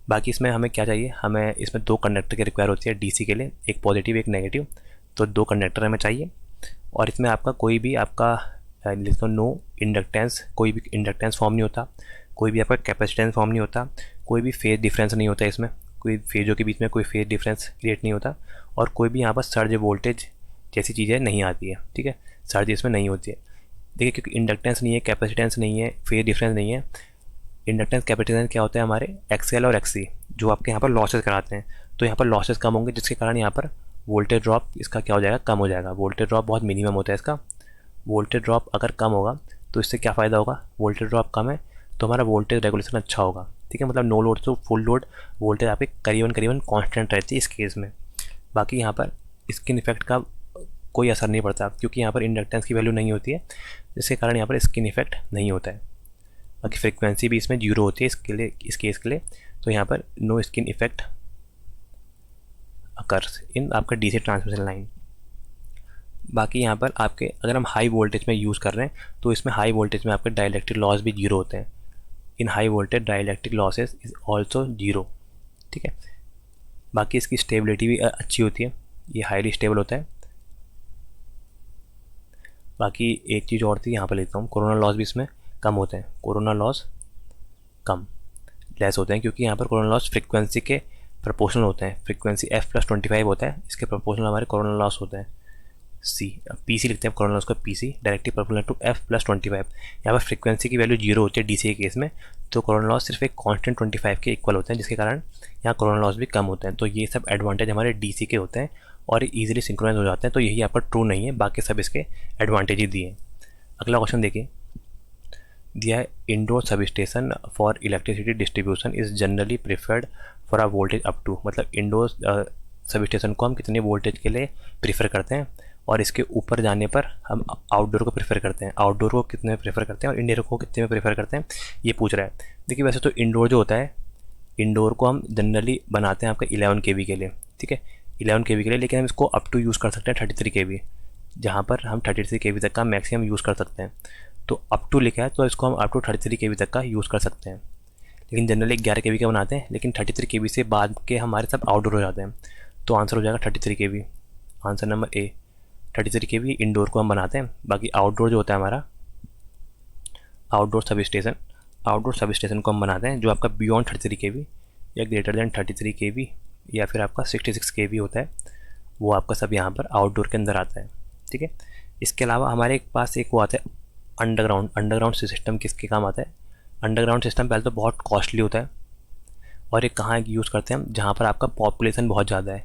बाकी इसमें हमें क्या चाहिए, हमें इसमें 2 कंडक्टर की रिक्वायर होती है डीसी के लिए, एक पॉजिटिव एक नेगेटिव, तो 2 कंडक्टर हमें चाहिए। और इसमें आपका कोई भी आपका लिखो नो इंडक्टेंस, कोई भी इंडक्टेंस फॉर्म नहीं होता, कोई भी आपका कैपेसिटेंस फॉर्म नहीं होता, कोई भी फेज डिफरेंस नहीं होता, इसमें कोई फेजों के बीच में कोई फेज डिफरेंस क्रिएट नहीं होता, और कोई भी यहाँ पर सर्ज वोल्टेज जैसी चीज़ें नहीं आती है। ठीक है, सर्ज इसमें नहीं होती है। देखिए, क्योंकि इंडक्टेंस नहीं है, कैपेसिटेंस नहीं है, फेज डिफरेंस नहीं है। इंडक्टेंस कैपेसिटेंस क्या होता है हमारे एक्सएल और एक्सी, जो आपके यहाँ पर लॉसेस कराते हैं, तो यहाँ पर लॉसेस कम होंगे, जिसके कारण यहाँ पर वोल्टेज ड्रॉप इसका क्या हो जाएगा, कम हो जाएगा। वोल्टेज ड्रॉप बहुत मिनिमम होता है इसका। वोल्टेज ड्रॉप अगर कम होगा तो इससे क्या फ़ायदा होगा, वोल्टेज ड्रॉप कम है तो हमारा वोल्टेज रेगुलेशन अच्छा होगा। ठीक है, मतलब नो लोड से फुल लोड वोल्टेज आपके करीबन कांस्टेंट रहती है इस केस में। बाकी यहाँ पर स्किन इफेक्ट का कोई असर नहीं पड़ता, क्योंकि यहाँ पर इंडक्टेंस की वैल्यू नहीं होती है, जिसके कारण यहाँ पर स्किन इफेक्ट नहीं होता है। बाकी फ्रिक्वेंसी भी इसमें 0 होती है इसके लिए, इस केस के लिए, तो यहाँ पर no skin effect occurs in आपका डीसी ट्रांसमिशन लाइन। बाकी यहाँ पर आपके अगर हम हाई वोल्टेज में यूज़ कर रहे हैं तो इसमें हाई वोल्टेज में आपके डाइलेक्ट्रिक लॉस भी 0 होते हैं। इन high voltage dielectric losses is also 0। ठीक है, बाकी इसकी स्टेबिलिटी भी अच्छी होती है, ये हाईली स्टेबल होता है। बाकी एक चीज़ और थी, यहाँ पर लिखता हूँ, कोरोना लॉस भी इसमें कम होते हैं, कोरोना लॉस कम लेस होते हैं, क्योंकि यहाँ पर कोरोना लॉस फ्रिक्वेंसी के प्रोपोर्शनल होते हैं। फ्रिक्वेंसी f+25 होता है, इसके प्रोपोर्शनल हमारे कोरोना लॉस होते हैं सी, पीसी लिखते हैं कोरोना लॉस को, PC directly proportional to f+25। यहाँ पर फ्रिक्वेंसी की वैल्यू 0 होती है डीसी के केस में, तो कोरोना लॉस सिर्फ एक कांस्टेंट 25 के इक्वल होते हैं, जिसके कारण यहाँ कोरोना लॉस भी कम होते हैं। तो ये सब एडवांटेज हमारे डीसी के होते हैं और ईजिली सिंक्रोनाइज हो जाते हैं, तो यही आपका ट्रू नहीं है, बाकी सब इसके एडवांटेज ही दिए। अगला क्वेश्चन देखिए, दिया है indoor substation for electricity distribution is generally preferred for a voltage up to, मतलब इंडोर सब स्टेशन को हम कितने वोल्टेज के लिए प्रीफर करते हैं, और इसके ऊपर जाने पर हम आउटडोर को प्रेफर करते हैं, आउटडोर को कितने में प्रेफर करते हैं और इंडोर को कितने में प्रेफर करते हैं, ये पूछ रहा है। देखिए, वैसे तो इंडोर जो होता है, इंडोर को हम जनरली बनाते हैं आपका 11 kV के लिए। ठीक है, 11 kV के लिए, लेकिन हम इसको अप टू यूज़ कर सकते हैं 33 kV, जहाँ पर हम 33 kV तक का मैक्सिमम यूज़ कर सकते हैं। तो अप टू लिखा है तो इसको हम अप टू 33 kV तक का यूज़ कर सकते हैं, लेकिन जनरली 11 kV का बनाते हैं, लेकिन 33 kV से बाद के हमारे सब आउटडोर हो जाते हैं, तो आंसर हो जाएगा 33 kV। Answer number A 33 kV indoor को हम बनाते हैं। बाकी आउटडोर जो होता है हमारा आउटडोर सब स्टेशन को हम बनाते हैं जो आपका बियॉन्ड 33 kV या ग्रेटर देन 33 kV या फिर आपका 66 kV होता है, वो आपका सब यहाँ पर आउटडोर के अंदर आता है। ठीक है, इसके अलावा हमारे पास एक वो आता है अंडरग्राउंड सिस्टम। किसके काम आता है अंडरग्राउंड सिस्टम? पहले तो बहुत कॉस्टली होता है, और ये कहाँ यूज़ करते हैं हम, जहाँ पर आपका पॉपुलेशन बहुत ज़्यादा है,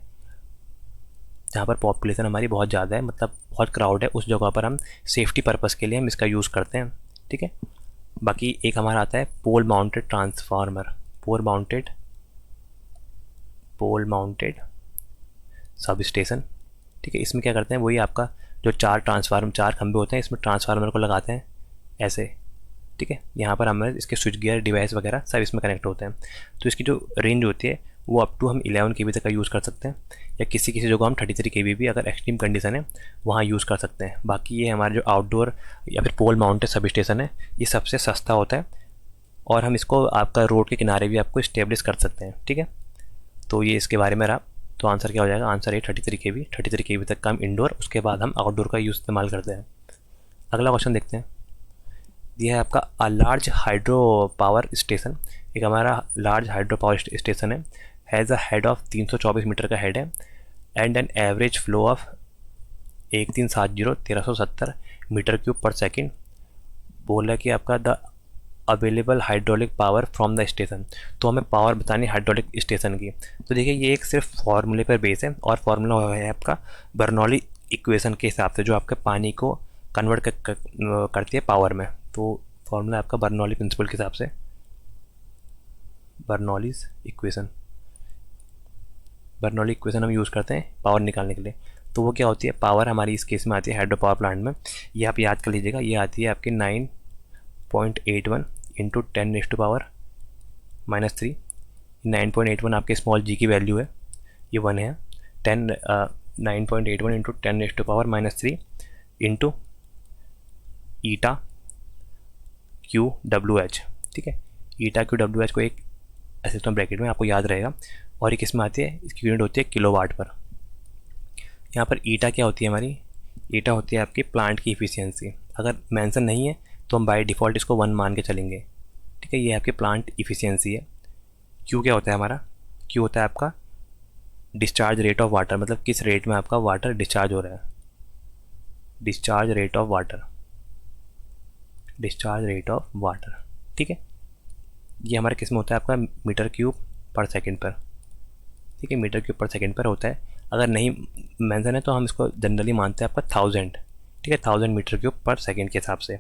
जहाँ पर पॉपुलेशन हमारी बहुत ज़्यादा है, मतलब बहुत क्राउड है, उस जगह पर हम सेफ्टी पर्पज़ के लिए हम इसका यूज़ करते हैं। ठीक है, बाकी एक हमारा आता है पोल माउंटेड ट्रांसफार्मर, पोल माउंटेड सब स्टेशन। ठीक है, इसमें क्या करते हैं, वही आपका जो 4 खंभे होते हैं, इसमें ट्रांसफार्मर को लगाते हैं ऐसे। ठीक है, यहाँ पर हमें इसके स्विच गियर डिवाइस वगैरह सब इसमें कनेक्ट होते हैं, तो इसकी जो रेंज होती है वो अप टू हम 11 kV तक का यूज़ कर सकते हैं, या किसी जगह हम 33 kV भी अगर एक्सट्रीम कंडीशन है वहाँ यूज़ कर सकते हैं। बाकी ये हमारे जो आउटडोर या फिर पोल माउंटेड सब स्टेशन है, ये सबसे सस्ता होता है, और हम इसको आपका रोड के किनारे भी आपको इस्टेब्लिश कर सकते हैं। ठीक है, तो ये इसके बारे में रहा। तो आंसर क्या हो जाएगा, आंसर है 33 kV। 33 kV तक का हम इंडोर, उसके बाद हम आउटडोर का यूज़ इस्तेमाल करते हैं। अगला क्वेश्चन देखते हैं। यह है आपका a large hydro power station. एक हमारा large hydro power station has a head of 324 metre का हेड है and an average flow of 1370 metre cube per second. बोला कि आपका the available hydraulic power from the station. तो हमें power बतानी हाइड्रोलिक स्टेशन की। तो देखिए ये एक सिर्फ फार्मूले पर बेस है और फार्मूला है आपका बर्नौली इक्वेशन के हिसाब से, जो आपके पानी को कन्वर्ट करती है पावर में। तो फार्मूला आपका बर्नौली प्रिंसिपल के हिसाब से, बर्नौलीज इक्वेशन, बर्नौली इक्वेशन हम यूज़ करते हैं पावर निकालने के लिए। तो वो क्या होती है, पावर हमारी इस केस में आती है हाइड्रो पावर प्लांट में, ये आप याद कर लीजिएगा, ये आती है आपकी 9.81 इंटू 10⁻⁻3। 9.81 आपके स्मॉल जी की वैल्यू है, ये 1 है। 9.81 into 10⁻⁻3 into eta Q W H. ठीक है, ईटा क्यू डब्ल्यू एच को एक ऐसे तो ब्रैकेट में आपको याद रहेगा, और ये किस में आती है, इसकी यूनिट होती है किलोवाट पर। यहाँ पर ईटा क्या होती है हमारी, ईटा होती है आपकी प्लांट की इफ़िशियंसी। अगर मेंशन नहीं है तो हम बाय डिफ़ॉल्ट इसको 1 मान के चलेंगे। ठीक है, ये आपकी प्लांट इफ़िशियंसी है। क्यू क्या होता है हमारा, क्यू होता है आपका डिस्चार्ज रेट ऑफ वाटर, मतलब किस रेट में आपका वाटर डिस्चार्ज हो रहा है, discharge rate of water, discharge rate of water. ठीक है, ये हमारे किस में होता है आपका मीटर क्यूब पर सेकंड पर। ठीक है, मीटर क्यूब पर सेकंड पर होता है। अगर नहीं मेंशन है तो हम इसको जनरली मानते हैं आपका 1000। ठीक है, 1000 मीटर क्यूब पर सेकंड के हिसाब से।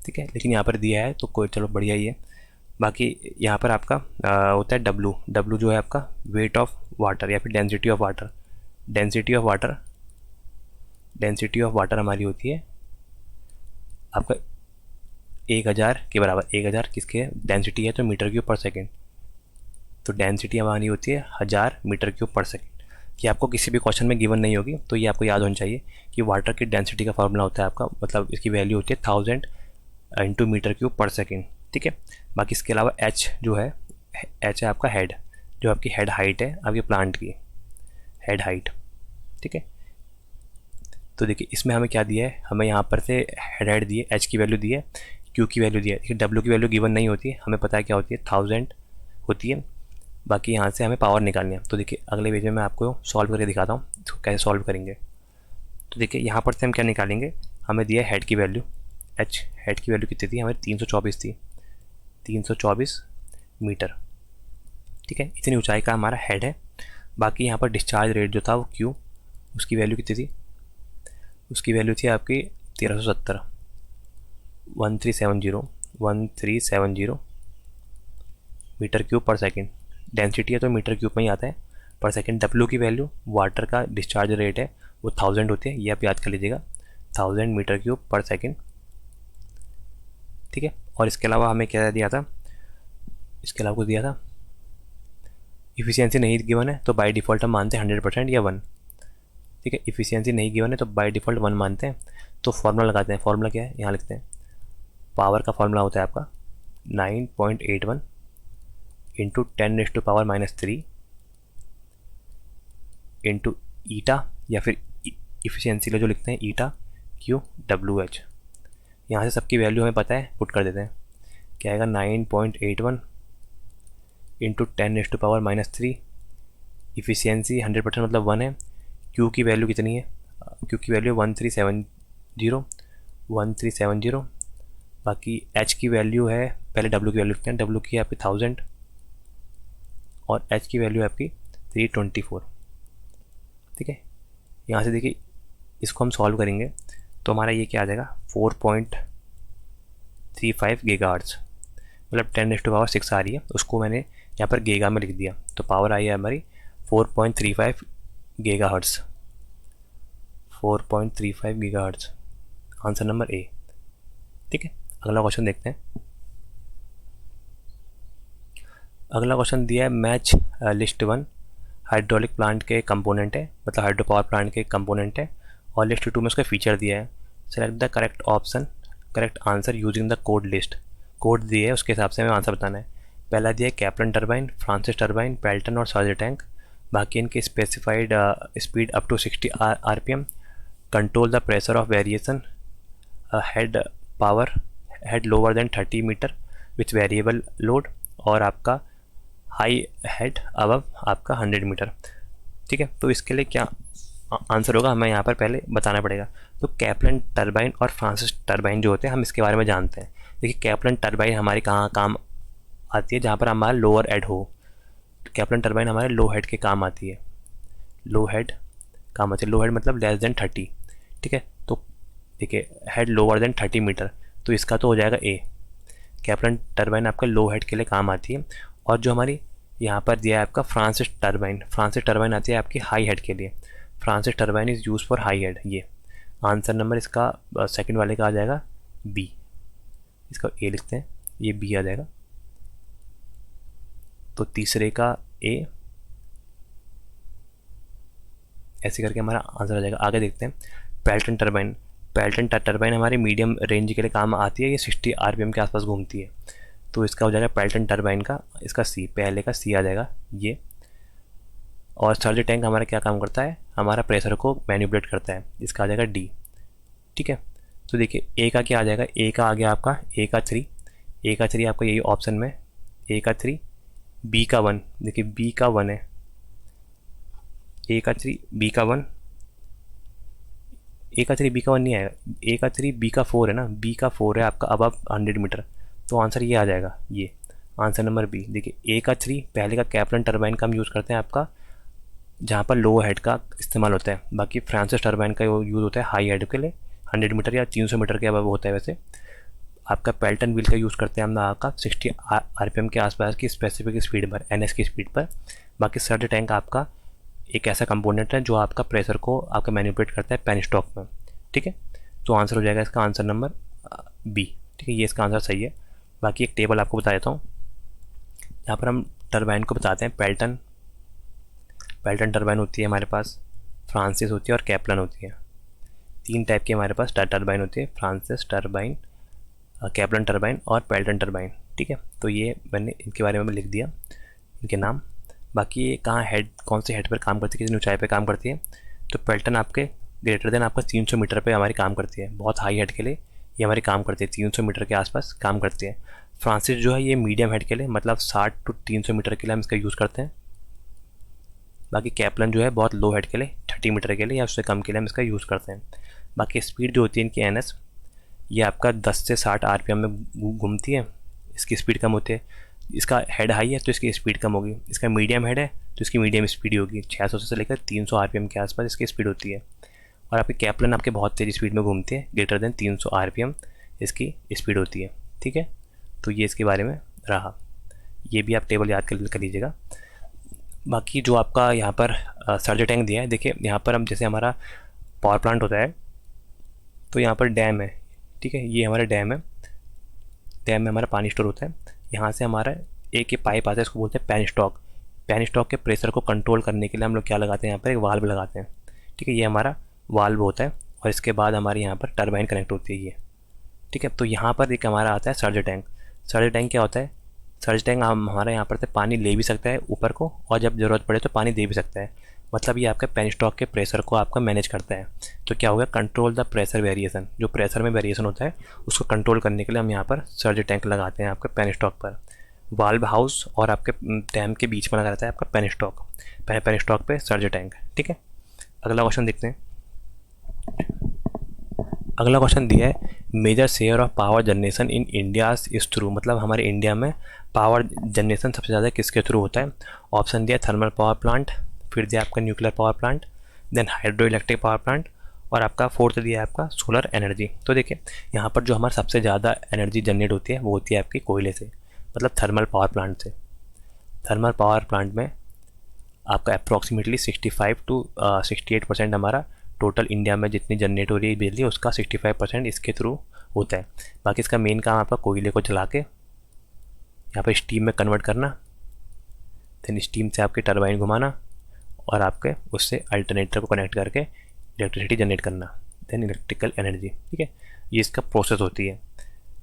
ठीक है, लेकिन यहाँ पर दिया है तो कोई, चलो बढ़िया ही है। बाकी यहाँ पर आपका होता है डब्लू। डब्लू जो है आपका वेट ऑफ वाटर या फिर density of water. Density of water, density of water हमारी होती है आपका 1000 के बराबर। 1000 किसके डेंसिटी है तो मीटर क्यूब पर सेकेंड, तो डेंसिटी हमारी होती है 1000 मीटर क्यूब पर सेकेंड। ये आपको किसी भी क्वेश्चन में गिवन नहीं होगी, तो ये आपको याद होना चाहिए कि वाटर की डेंसिटी का फार्मूला होता है आपका, मतलब इसकी वैल्यू होती है 1000 into metre cube per second. ठीक है, बाकी इसके अलावा एच जो है, एच है आपका हेड, जो आपकी हेड हाइट है आपके प्लांट की, हेड हाइट। ठीक है, तो देखिए इसमें हमें क्या दिया है, हमें यहाँ पर से हेड हाइट दी है, एच की वैल्यू दी है, क्यू की वैल्यू दी है। देखिए डब्ल्यू की वैल्यू गिवन नहीं होती है, हमें पता है क्या होती है 1000 होती है। बाकी यहाँ से हमें पावर निकालनी है। तो देखिए अगले पेज में मैं आपको सॉल्व करके दिखाता हूँ इसको कैसे सॉल्व करेंगे। तो देखिए यहाँ पर से हम क्या निकालेंगे, हमें दिया है हेड की वैल्यू, एच हेड की वैल्यू कितनी थी हमें 324 थी, 324 मीटर। ठीक है, इतनी ऊंचाई का हमारा हेड है। बाकी यहाँ पर डिस्चार्ज रेट जो था वो क्यू, उसकी वैल्यू कितनी थी, उसकी वैल्यू थी आपकी 1370, 1370 metre cube per second. Density है तो मीटर क्यूब में ही आता है पर सेकेंड। डब्ल्यू की वैल्यू, वाटर का डिस्चार्ज रेट है वो 1000 होती है, ये आप याद कर लीजिएगा, 1000 मीटर क्यूब पर सेकेंड। ठीक है, और इसके अलावा हमें क्या दिया था, इसके अलावा कुछ दिया था, इफ़िशियंसी नहीं गिवन है तो बाय डिफ़ॉल्ट हम मानते हैं 100% या 1। ठीक है, इफ़िशियंसी नहीं गिवन है तो बाय डिफ़ॉल्ट 1 मानते हैं। तो फार्मूला लगाते हैं, फार्मूला क्या है यहाँ लिखते हैं, पावर का फार्मूला होता है आपका 9.81 इंटू 10⁻³ इंटू ईटा, या फिर इफ़िशियंसी का जो लिखते हैं ईटा क्यू डब्ल्यू एच। यहाँ से सबकी वैल्यू हमें पता है, पुट कर देते हैं। क्या आएगा 9.81 इंटू 10⁻³ इफ़िशियंसी 100% मतलब 1 है। क्यू की वैल्यू कितनी है, क्यू की वैल्यू 1370। बाकी एच की वैल्यू है, पहले डब्ल्यू की वैल्यू लिखते हैं, डब्ल्यू की है आपकी 1000 और एच की वैल्यू है आपकी 324। ठीक है, यहाँ से देखिए इसको हम सॉल्व करेंगे तो हमारा ये क्या आ जाएगा 4.35 गीगाहर्ट्ज़, मतलब 10⁻6 आ रही है, उसको मैंने यहाँ पर गीगा में लिख दिया। तो पावर आई है हमारी 4.35 gigahertz, 4.35 gigahertz, answer number A. ठीक है, अगला क्वेश्चन देखते हैं। अगला क्वेश्चन दिया है मैच लिस्ट 1 हाइड्रोलिक प्लांट के कंपोनेंट है, मतलब हाइड्रो पावर प्लांट के कंपोनेंट है, और लिस्ट 2 में उसका फीचर दिया है। Select the correct option, correct answer using the code list. Code दिए है उसके हिसाब से हमें आंसर बताना है। पहला दिया है Kaplan turbine, Francis turbine, Pelton और सर्ज टैंक। बाकी इनके specified speed up to 60 RPM, control the pressure of variation, head power, head lower than 30 metre with variable load, और आपका हाई हेड अबव आपका 100 मीटर। ठीक है, तो इसके लिए क्या आंसर होगा हमें यहाँ पर पहले बताना पड़ेगा। तो कैप्लन टरबाइन और फ्रांसिस टरबाइन जो होते हैं हम इसके बारे में जानते हैं। देखिए कैप्लन टरबाइन हमारी कहाँ काम आती है, जहाँ पर हमारा लोअर हेड हो। कैप्लन टरबाइन हमारे लो हेड के काम आती है, लो हेड काम आती है। लो हेड मतलब लेस देन 30। ठीक है, तो देखिए हेड लोअर देन 30 मीटर, तो इसका तो हो जाएगा ए। कैप्लन टरबाइन आपका लो हेड के लिए काम आती है। और जो हमारी यहाँ पर दिया है आपका फ्रांसिस टरबाइन, फ्रांसिस टरबाइन आती है आपकी हाई हेड के लिए। Francis turbine is use for high head. ये आंसर नंबर इसका सेकंड वाले का आ जाएगा बी। इसका ए लिखते हैं, ये बी आ जाएगा। तो तीसरे का ए, ऐसे करके हमारा आंसर आ जाएगा। आगे देखते हैं पेल्टन टरबाइन। पेल्टन टरबाइन हमारी मीडियम रेंज के लिए काम आती है। ये 60 RPM के आसपास घूमती है, तो इसका हो जाएगा पेल्टन टरबाइन का, इसका सी, पहले का सी आ जाएगा ये। और सर्ज टैंक हमारा क्या काम करता है, हमारा प्रेशर को मैनिपुलेट करता है, इसका आ जाएगा डी। ठीक है, तो देखिए ए का क्या आ जाएगा, ए का आ गया आपका ए का 3, ए का 3 आपका यही ऑप्शन में, ए का 3, बी का 1। देखिए बी का 1 है, ए का 3 बी का 1, ए का 3 बी का 1 नहीं आएगा, ए का 3 बी का 4 है ना, बी का 4 है आपका अबव 100 मीटर, तो आंसर ये आ जाएगा, ये आंसर नंबर बी। देखिए ए का 3 पहले का कैप्लन टरबाइन का हम यूज़ करते हैं आपका जहाँ पर लो हेड का इस्तेमाल होता है। बाकी फ्रांसिस टरबाइन का यूज़ होता है हाई हेड के लिए, 100 मीटर या 300 मीटर के अबव होता है। वैसे आपका पेल्टन व्हील का यूज़ करते हैं हम आपका 60 RPM के आसपास की स्पेसिफिक स्पीड पर, NS की स्पीड पर। बाकी सर्ज टैंक आपका एक ऐसा कंपोनेंट है जो आपका प्रेशर को आपका मैनिपुलेट करता है पेनस्टॉक में। ठीक है, तो आंसर हो जाएगा इसका आंसर नंबर बी। ठीक है, ये इसका आंसर सही है। बाकी एक टेबल आपको बता देता हूँ, यहाँ पर हम टरबाइन को बताते हैं। पेल्टन टरबाइन होती है हमारे पास, फ्रांसिस होती है और कैप्लन होती है। 3 टाइप की हमारे पास टरबाइन होती है, फ्रांसिस टरबाइन, कैप्लन टरबाइन और पेल्टन टरबाइन। ठीक है, तो ये मैंने इनके बारे में लिख दिया, इनके नाम। बाकी ये कहाँ हेड, कौन से हेड पर काम करती है, कितनी ऊंचाई पे काम करती है। तो पेल्टन आपके ग्रेटर देन आपका 300 मीटर पे हमारी काम करती है, बहुत हाई हेड के लिए ये हमारी काम करती है, 300 मीटर के आसपास काम करती है। फ्रांसिस जो है ये मीडियम हेड के लिए, मतलब 60 to 300 मीटर के लिए हम इसका यूज़ करते हैं। बाकी कैप्लन जो है बहुत लो हेड के लिए, 30 मीटर के लिए या उससे कम के लिए हम इसका यूज़ करते हैं। बाकी स्पीड जो होती है इनकी NS, ये आपका 10 से 60 RPM में घूमती है, इसकी स्पीड कम होती है। इसका हेड हाई है तो इसकी स्पीड कम होगी, इसका मीडियम हेड है तो इसकी मीडियम स्पीड होगी। 600 से लेकर 300 RPM के आसपास इसकी स्पीड होती है। और आपकी कैप्लन आपके बहुत तेज़ी स्पीड में घूमती है, ग्रेटर देन 300 RPM इसकी स्पीड होती है। ठीक है, तो ये इसके बारे में रहा, ये भी आप टेबल याद कर लीजिएगा। बाकी जो आपका यहाँ पर सर्ज टैंक दिया है, देखिए यहाँ पर हम जैसे हमारा पावर प्लांट होता है तो यहाँ पर डैम है। ठीक है, ये हमारा डैम है, डैम में हमारा पानी स्टोर होता है। यहाँ से हमारा एक ये पाइप आता है, इसको बोलते हैं पेनस्टॉक। पेनस्टॉक के प्रेशर को कंट्रोल करने के लिए हम लोग क्या लगाते हैं, यहाँ पर एक वाल्व लगाते हैं। ठीक है, ये हमारा वाल्व होता है और इसके बाद हमारे यहाँ पर टरबाइन कनेक्ट होती है ये। ठीक है, तो यहाँ पर एक हमारा आता है सर्ज टैंक। सर्ज टैंक क्या होता है, सर्ज टैंक हमारा यहाँ पर से पानी ले भी सकता है ऊपर को, और जब ज़रूरत पड़े तो पानी दे भी सकता है। मतलब ये आपका पेनस्टॉक के प्रेशर को आपका मैनेज करता है। तो क्या होगा, कंट्रोल द प्रेशर वेरिएशन, जो प्रेशर में वेरिएशन होता है उसको कंट्रोल करने के लिए हम यहाँ पर सर्ज टैंक लगाते हैं आपके पेनस्टॉक पर। वाल्व हाउस और आपके डैम के बीच में लगा रहता है आपका पेनस्टॉक, पेनस्टॉक पे सर्ज टैंक। ठीक है, अगला क्वेश्चन देखते हैं। अगला क्वेश्चन दिया है, major share of power generation in India is through, मतलब हमारे इंडिया में पावर जनरेशन सबसे ज़्यादा किसके थ्रू होता है। ऑप्शन दिया थर्मल पावर प्लांट, फिर दिया आपका nuclear power plant, then hydro electric power plant, और आपका फोर्थ दिया है आपका सोलर एनर्जी। तो देखिए यहाँ पर जो हमारा सबसे ज़्यादा एनर्जी जनरेट होती है वो होती है आपकी कोयले से, मतलब थर्मल पावर प्लांट से। थर्मल पावर प्लांट में आपका अप्रॉक्सीमेटली 65 to 68% हमारा टोटल इंडिया में जितनी जनरेट हो रही है बिजली उसका 65% इसके थ्रू होता है। बाकी इसका मेन काम आपका कोयले को जला के यहाँ पर स्टीम में कन्वर्ट करना, देन स्टीम से आपके टरबाइन घुमाना और आपके उससे अल्टरनेटर को कनेक्ट करके इलेक्ट्रिसिटी जनरेट करना, देन इलेक्ट्रिकल एनर्जी। ठीक है, ये इसका प्रोसेस होती है।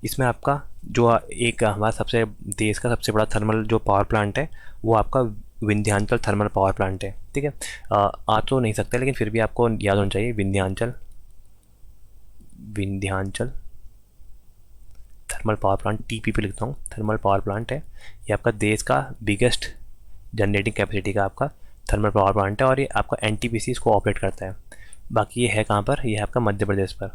इसमें आपका जो एक हमारा देश का सबसे बड़ा थर्मल जो पावर प्लांट है वो आपका विंध्याचल थर्मल पावर प्लांट है, ठीक है। आ तो नहीं सकता लेकिन फिर भी आपको याद होना चाहिए, Vindhyachal thermal power plant, TPP लिखता हूँ, थर्मल पावर प्लांट है। ये आपका देश का बिगेस्ट जनरेटिंग कैपेसिटी का आपका थर्मल पावर प्लांट है और ये आपका एनटीपीसी इसको ऑपरेट करता है। बाकी ये है कहाँ पर, ये है आपका मध्य प्रदेश पर,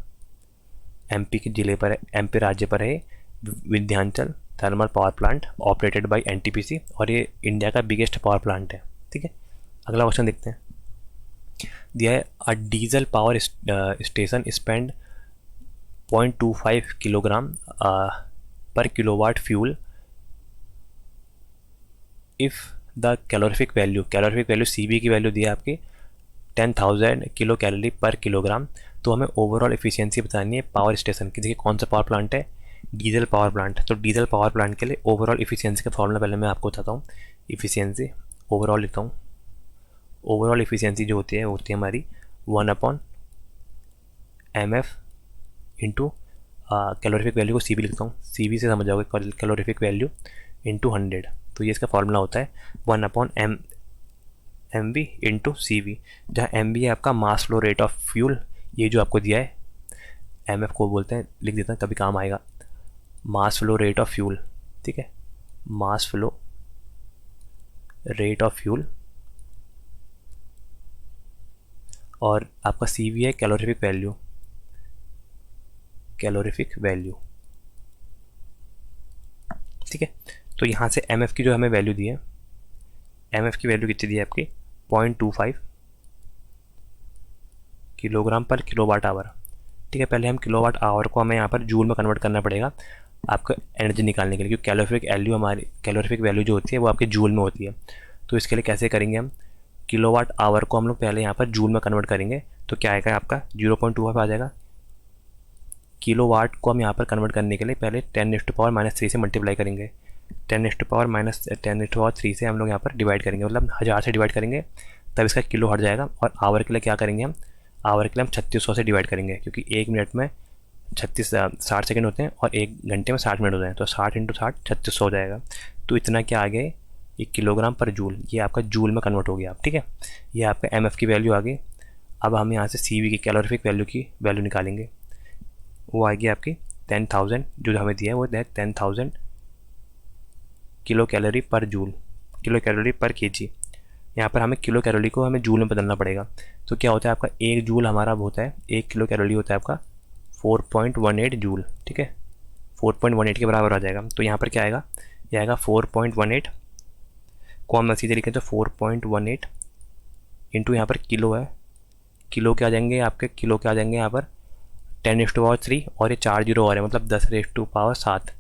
एमपी के जिले पर है, एमपी राज्य पर है Vindhyachal thermal power plant operated by NTPC, और ये इंडिया का बिगेस्ट पावर प्लांट है, ठीक है। अगला क्वेश्चन देखते हैं। दिया है a diesel power station spend 0.25 kilogram per kilowatt fuel if the calorific value CV की वैल्यू दी है आपकी 10,000 किलो कैलोरी पर किलोग्राम। तो हमें ओवरऑल एफिशिएंसी बतानी है पावर स्टेशन की। देखिए कौन सा पावर प्लांट है, डीजल पावर प्लांट। तो डीजल पावर प्लांट के लिए ओवरऑल एफिशिएंसी का फॉर्मूला पहले मैं आपको बताता हूँ। एफिशिएंसी ओवरऑल लिखता हूँ, ओवरऑल एफिशिएंसी जो होती है वो होती है हमारी 1/mf इंटू कैलोरीफिक वैल्यू को सीबी लिखता हूँ, सीबी से समझ जाओगे कैलोरीफिक वैल्यू इंटू 100। तो ये इसका फॉर्मूला होता है 1/mv इंटू सी वी, जहाँ एम है आपका mass flow rate of fuel, ये जो आपको दिया है एम एफ को बोलते हैं, लिख देता हैं कभी काम आएगा, mass flow rate of fuel, ठीक है, mass flow rate of fuel. और आपका सी वी है कैलोरीफिक वैल्यू, ठीक है। तो यहाँ से एम एफ की जो हमें वैल्यू दी है, एम एफ की वैल्यू कितनी दी है आपकी 0.25 किलोग्राम पर किलोवाट आवर, ठीक है। पहले हम किलोवाट आवर को हमें यहाँ पर जूल में कन्वर्ट करना पड़ेगा आपको एनर्जी निकालने के लिए, क्योंकि कैलोरीफिक वैल्यू जो होती है वो आपके जूल में होती है। तो इसके लिए कैसे करेंगे हम, किलोवाट आवर को हम लोग पहले यहाँ पर जूल में कन्वर्ट करेंगे। तो क्या आएगा आपका 0.25 आ जाएगा। किलोवाट को हम यहाँ पर कन्वर्ट करने के लिए पहले 10⁻³ से मल्टीप्लाई करेंगे, 10⁻³ से हम लोग यहाँ पर डिवाइड करेंगे, मतलब 1000 से डिवाइड करेंगे तब इसका किलो हट जाएगा। और आवर के लिए क्या करेंगे हम, आवर के लिए हम 3600 से डिवाइड करेंगे, क्योंकि 1 मिनट में 60 सेकंड होते हैं और 1 घंटे में 60 मिनट होते हैं। तो 60 × 60 3600 हो जाएगा। तो इतना क्या आ गया, ये किलोग्राम पर जूल, ये आपका जूल में कन्वर्ट हो गया, ठीक है। ये आपका एम की वैल्यू आ गई। अब हम यहाँ से सी वी की कैलोरीफिक वैल्यू की वैल्यू निकालेंगे, वो आएगी आपकी 10,000, जो हमें दिया है वो है 10,000 किलो कैलोरी पर जूल, किलो कैलोरी पर केजी। यहाँ पर हमें किलो कैलोरी को हमें जूल में बदलना पड़ेगा। तो क्या होता है आपका, एक जूल हमारा होता है, 1 किलो कैलोरी होता है आपका 4.18 जूल, ठीक है, 4.18 के बराबर आ जाएगा। तो यहाँ पर क्या आएगा, ये आएगा 4.18 को हम सीधे लिखें तो 4.18 इंटू यहाँ पर किलो है, किलो क्या आ जाएंगे आपके, किलो क्या आ जाएंगे यहाँ पर 10⁻³ और ये 4 जीरो और है, मतलब 10⁻7,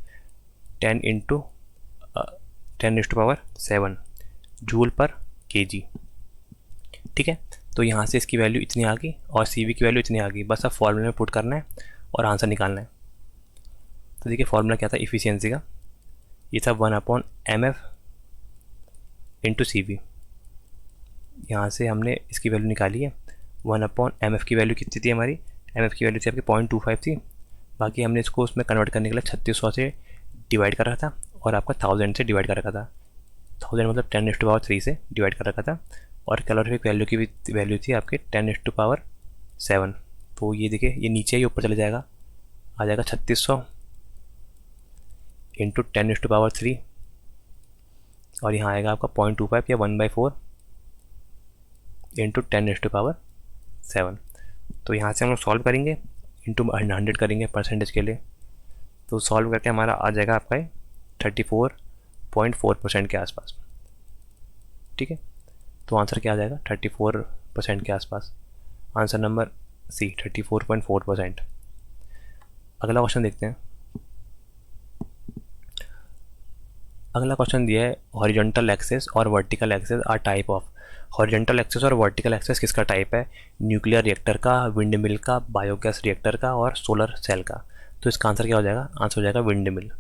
10⁻7 जूल पर केजी, ठीक है। तो यहाँ से इसकी वैल्यू इतनी आ गई और सी वी की वैल्यू इतनी आ गई। बस अब फॉर्मूले में पुट करना है और आंसर निकालना है। तो देखिए फॉर्मूला क्या था इफ़िशियंसी का, ये था 1/mf इंटू सी वी। यहाँ से हमने इसकी वैल्यू निकाली है, 1/mf की वैल्यू कितनी थी हमारी, mf की वैल्यू थी आपकी 0.25 थी। बाकी हमने इसको उसमें कन्वर्ट करने के लिए 3600 से डिवाइड कर रखा था और आपका 1000 से डिवाइड कर रखा था, 1000 मतलब 10⁻³ से डिवाइड कर रखा था। और कैलोरीफिक वैल्यू की भी वैल्यू थी आपके 10⁻7। तो ये देखिए ये नीचे ही ऊपर चले जाएगा, आ जाएगा 3600 इंटू 10⁻³ और यहाँ आएगा आपका 0.25 या 1/4 इंटू 10⁻7। तो यहाँ से हम लोग सॉल्व करेंगे, इंटू 100 करेंगे परसेंटेज के लिए। तो सॉल्व करके हमारा आ जाएगा आपका 34.4% के आसपास, ठीक है। तो आंसर क्या आ जाएगा 34% के आसपास, आंसर नंबर सी 34.4%। अगला क्वेश्चन देखते हैं। अगला क्वेश्चन दिया है हॉरिजॉन्टल एक्सेस और vertical axis are type of. Horizontal axis और वर्टिकल एक्सेस किसका टाइप है, न्यूक्लियर रिएक्टर का, विंड मिल का, बायोगैस रिएक्टर का और सोलर सेल का। तो इसका आंसर क्या हो जाएगा, आंसर हो जाएगा विंड मिल।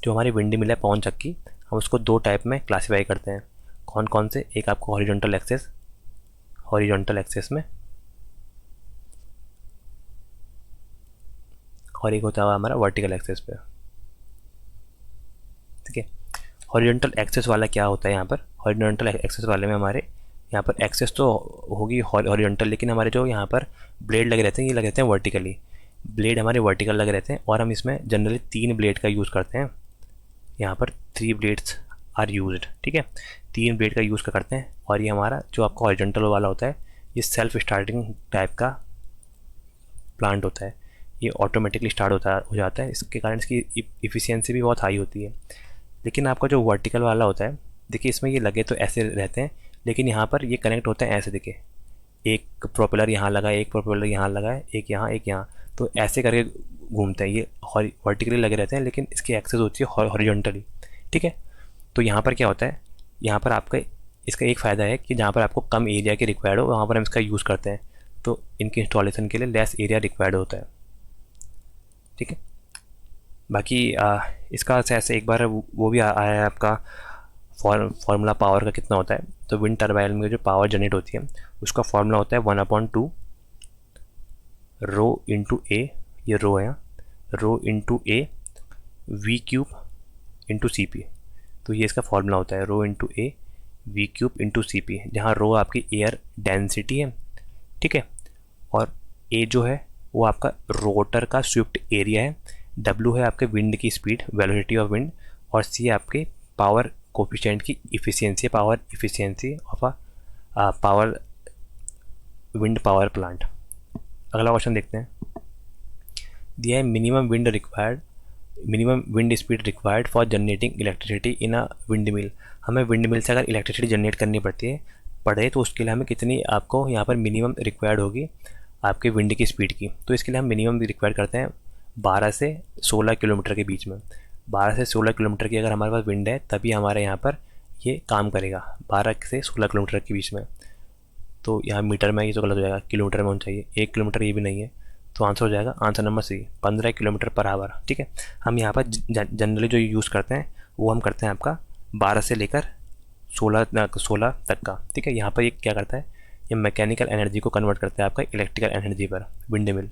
जो हमारी विंड मिल है पवन चक्की, हम उसको 2 टाइप में क्लासीफाई करते हैं। कौन कौन से, एक आपको हॉरिजॉन्टल एक्सेस में, और एक होता है हमारा वर्टिकल एक्सेस पे, ठीक है। हॉरिजॉन्टल एक्सेस वाला क्या होता है यहाँ पर, हॉरिजॉन्टल एक्सेस वाले में हमारे यहाँ पर एक्सेस तो होगी हॉरिजॉन्टल, लेकिन हमारे जो यहाँ पर ब्लेड लगे रहते हैं ये लगे रहते हैं वर्टिकली, ब्लेड हमारे वर्टिकल लगे रहते हैं। और हम इसमें जनरली 3 ब्लेड का यूज़ करते हैं, यहाँ पर 3 ब्लेड्स आर यूज्ड, ठीक है, 3 ब्लेड का यूज़ करते हैं। और ये हमारा जो आपका हॉरिजॉन्टल वाला होता है ये सेल्फ स्टार्टिंग टाइप का प्लांट होता है, ये ऑटोमेटिकली स्टार्ट हो जाता है, इसके कारण इसकी इफ़िशियंसी भी बहुत हाई होती है। लेकिन आपका जो वर्टिकल वाला होता है, देखिए इसमें ये लगे तो ऐसे रहते हैं, लेकिन यहाँ पर ये कनेक्ट होते हैं ऐसे, देखिए एक प्रोपेलर यहाँ लगा है, एक प्रोपेलर यहाँ लगा है, एक यहाँ एक यहाँ, तो ऐसे करके घूमते हैं। ये वर्टिकली लगे रहते हैं लेकिन इसकी एक्सेस होती है हॉरिजॉन्टली, ठीक है। तो यहाँ पर क्या होता है, यहाँ पर आपका इसका एक फ़ायदा है कि जहाँ पर आपको कम एरिया की रिक्वायर्ड हो वहाँ पर हम इसका यूज़ करते हैं, तो इनके इंस्टॉलेशन के लिए लेस एरिया रिक्वायर्ड होता है, ठीक है। बाकी इसका ऐसे एक बार वो भी आया है आपका फार्मूला पावर का कितना होता है। तो विंड टर्बाइन में जो पावर जनरेट होती है उसका फार्मूला होता है 1/2 रो इंटू ए, ये रो है, rho into A V cube into C P. तो ये इसका फार्मूला होता है rho into A V cube into C P, जहाँ रो आपकी एयर डेंसिटी है, ठीक है, और ए जो है वो आपका रोटर का स्विफ्ट एरिया है, डब्ल्यू है आपके विंड की स्पीड, वेलोसिटी ऑफ विंड, और सी है आपके पावर कोफिशिएंट की efficiency, power efficiency of a power wind power plant. अगला क्वेश्चन देखते हैं, दिया है minimum wind speed required for generating electricity in a wind mill. हमें विंड मिल से अगर इलेक्ट्रिसिटी जनरेट करनी पड़े तो उसके लिए हमें कितनी आपको यहाँ पर मिनिमम रिक्वायर्ड होगी आपके विंड की स्पीड की। तो इसके लिए हम मिनिमम रिक्वायर करते हैं 12 से 16 किलोमीटर के बीच में। 12 से 16 किलोमीटर की अगर हमारे पास विंड है तभी हमारे यहाँ पर ये काम करेगा, 12 से 16 किलोमीटर के बीच में। तो यहाँ मीटर में ये तो गलत हो जाएगा, किलोमीटर में होना चाहिए, 1 किलोमीटर ये भी नहीं है, तो आंसर हो जाएगा answer number C 15 kilometre per hour, ठीक है। हम यहाँ पर जनरली जो यूज़ करते हैं वो हम करते हैं आपका 12 से लेकर 16 तक का, ठीक है। यहाँ पर ये क्या करता है, ये मैकेनिकल एनर्जी को कन्वर्ट करता है आपका इलेक्ट्रिकल एनर्जी पर, विंड मिल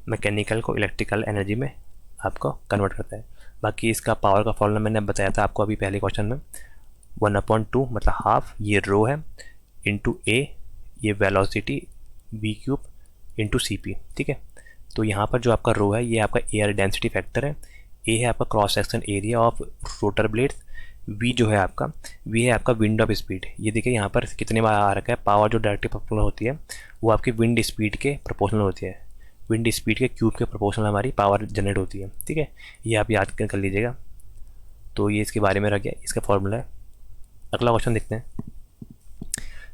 मैकेनिकल को इलेक्ट्रिकल एनर्जी में आपको कन्वर्ट करता है। बाकी इसका पावर का फॉर्मूला मैंने बताया था आपको अभी पहले क्वेश्चन में, 1/2 मतलब हाफ, ये रो है, इंटू ए ये velocity V cube into C P, ठीक है। तो यहाँ पर जो आपका रो है ये आपका एयर डेंसिटी फैक्टर है, ए है आपका cross section area of rotor blades, V जो है आपका वी है आपका विंड ऑफ स्पीड। ये देखिए यहाँ पर कितने बार आ रखा है, पावर जो डायरेक्टली प्रोपोर्शनल होती है वो आपकी विंड स्पीड के प्रोपोर्शनल होती है, विंड स्पीड के क्यूब के प्रोपोर्शनल हमारी पावर जनरेट होती है, ठीक है। ये आप याद कर लीजिएगा। तो ये इसके बारे में रह गया, इसका फॉर्मूला है। अगला क्वेश्चन देखते हैं,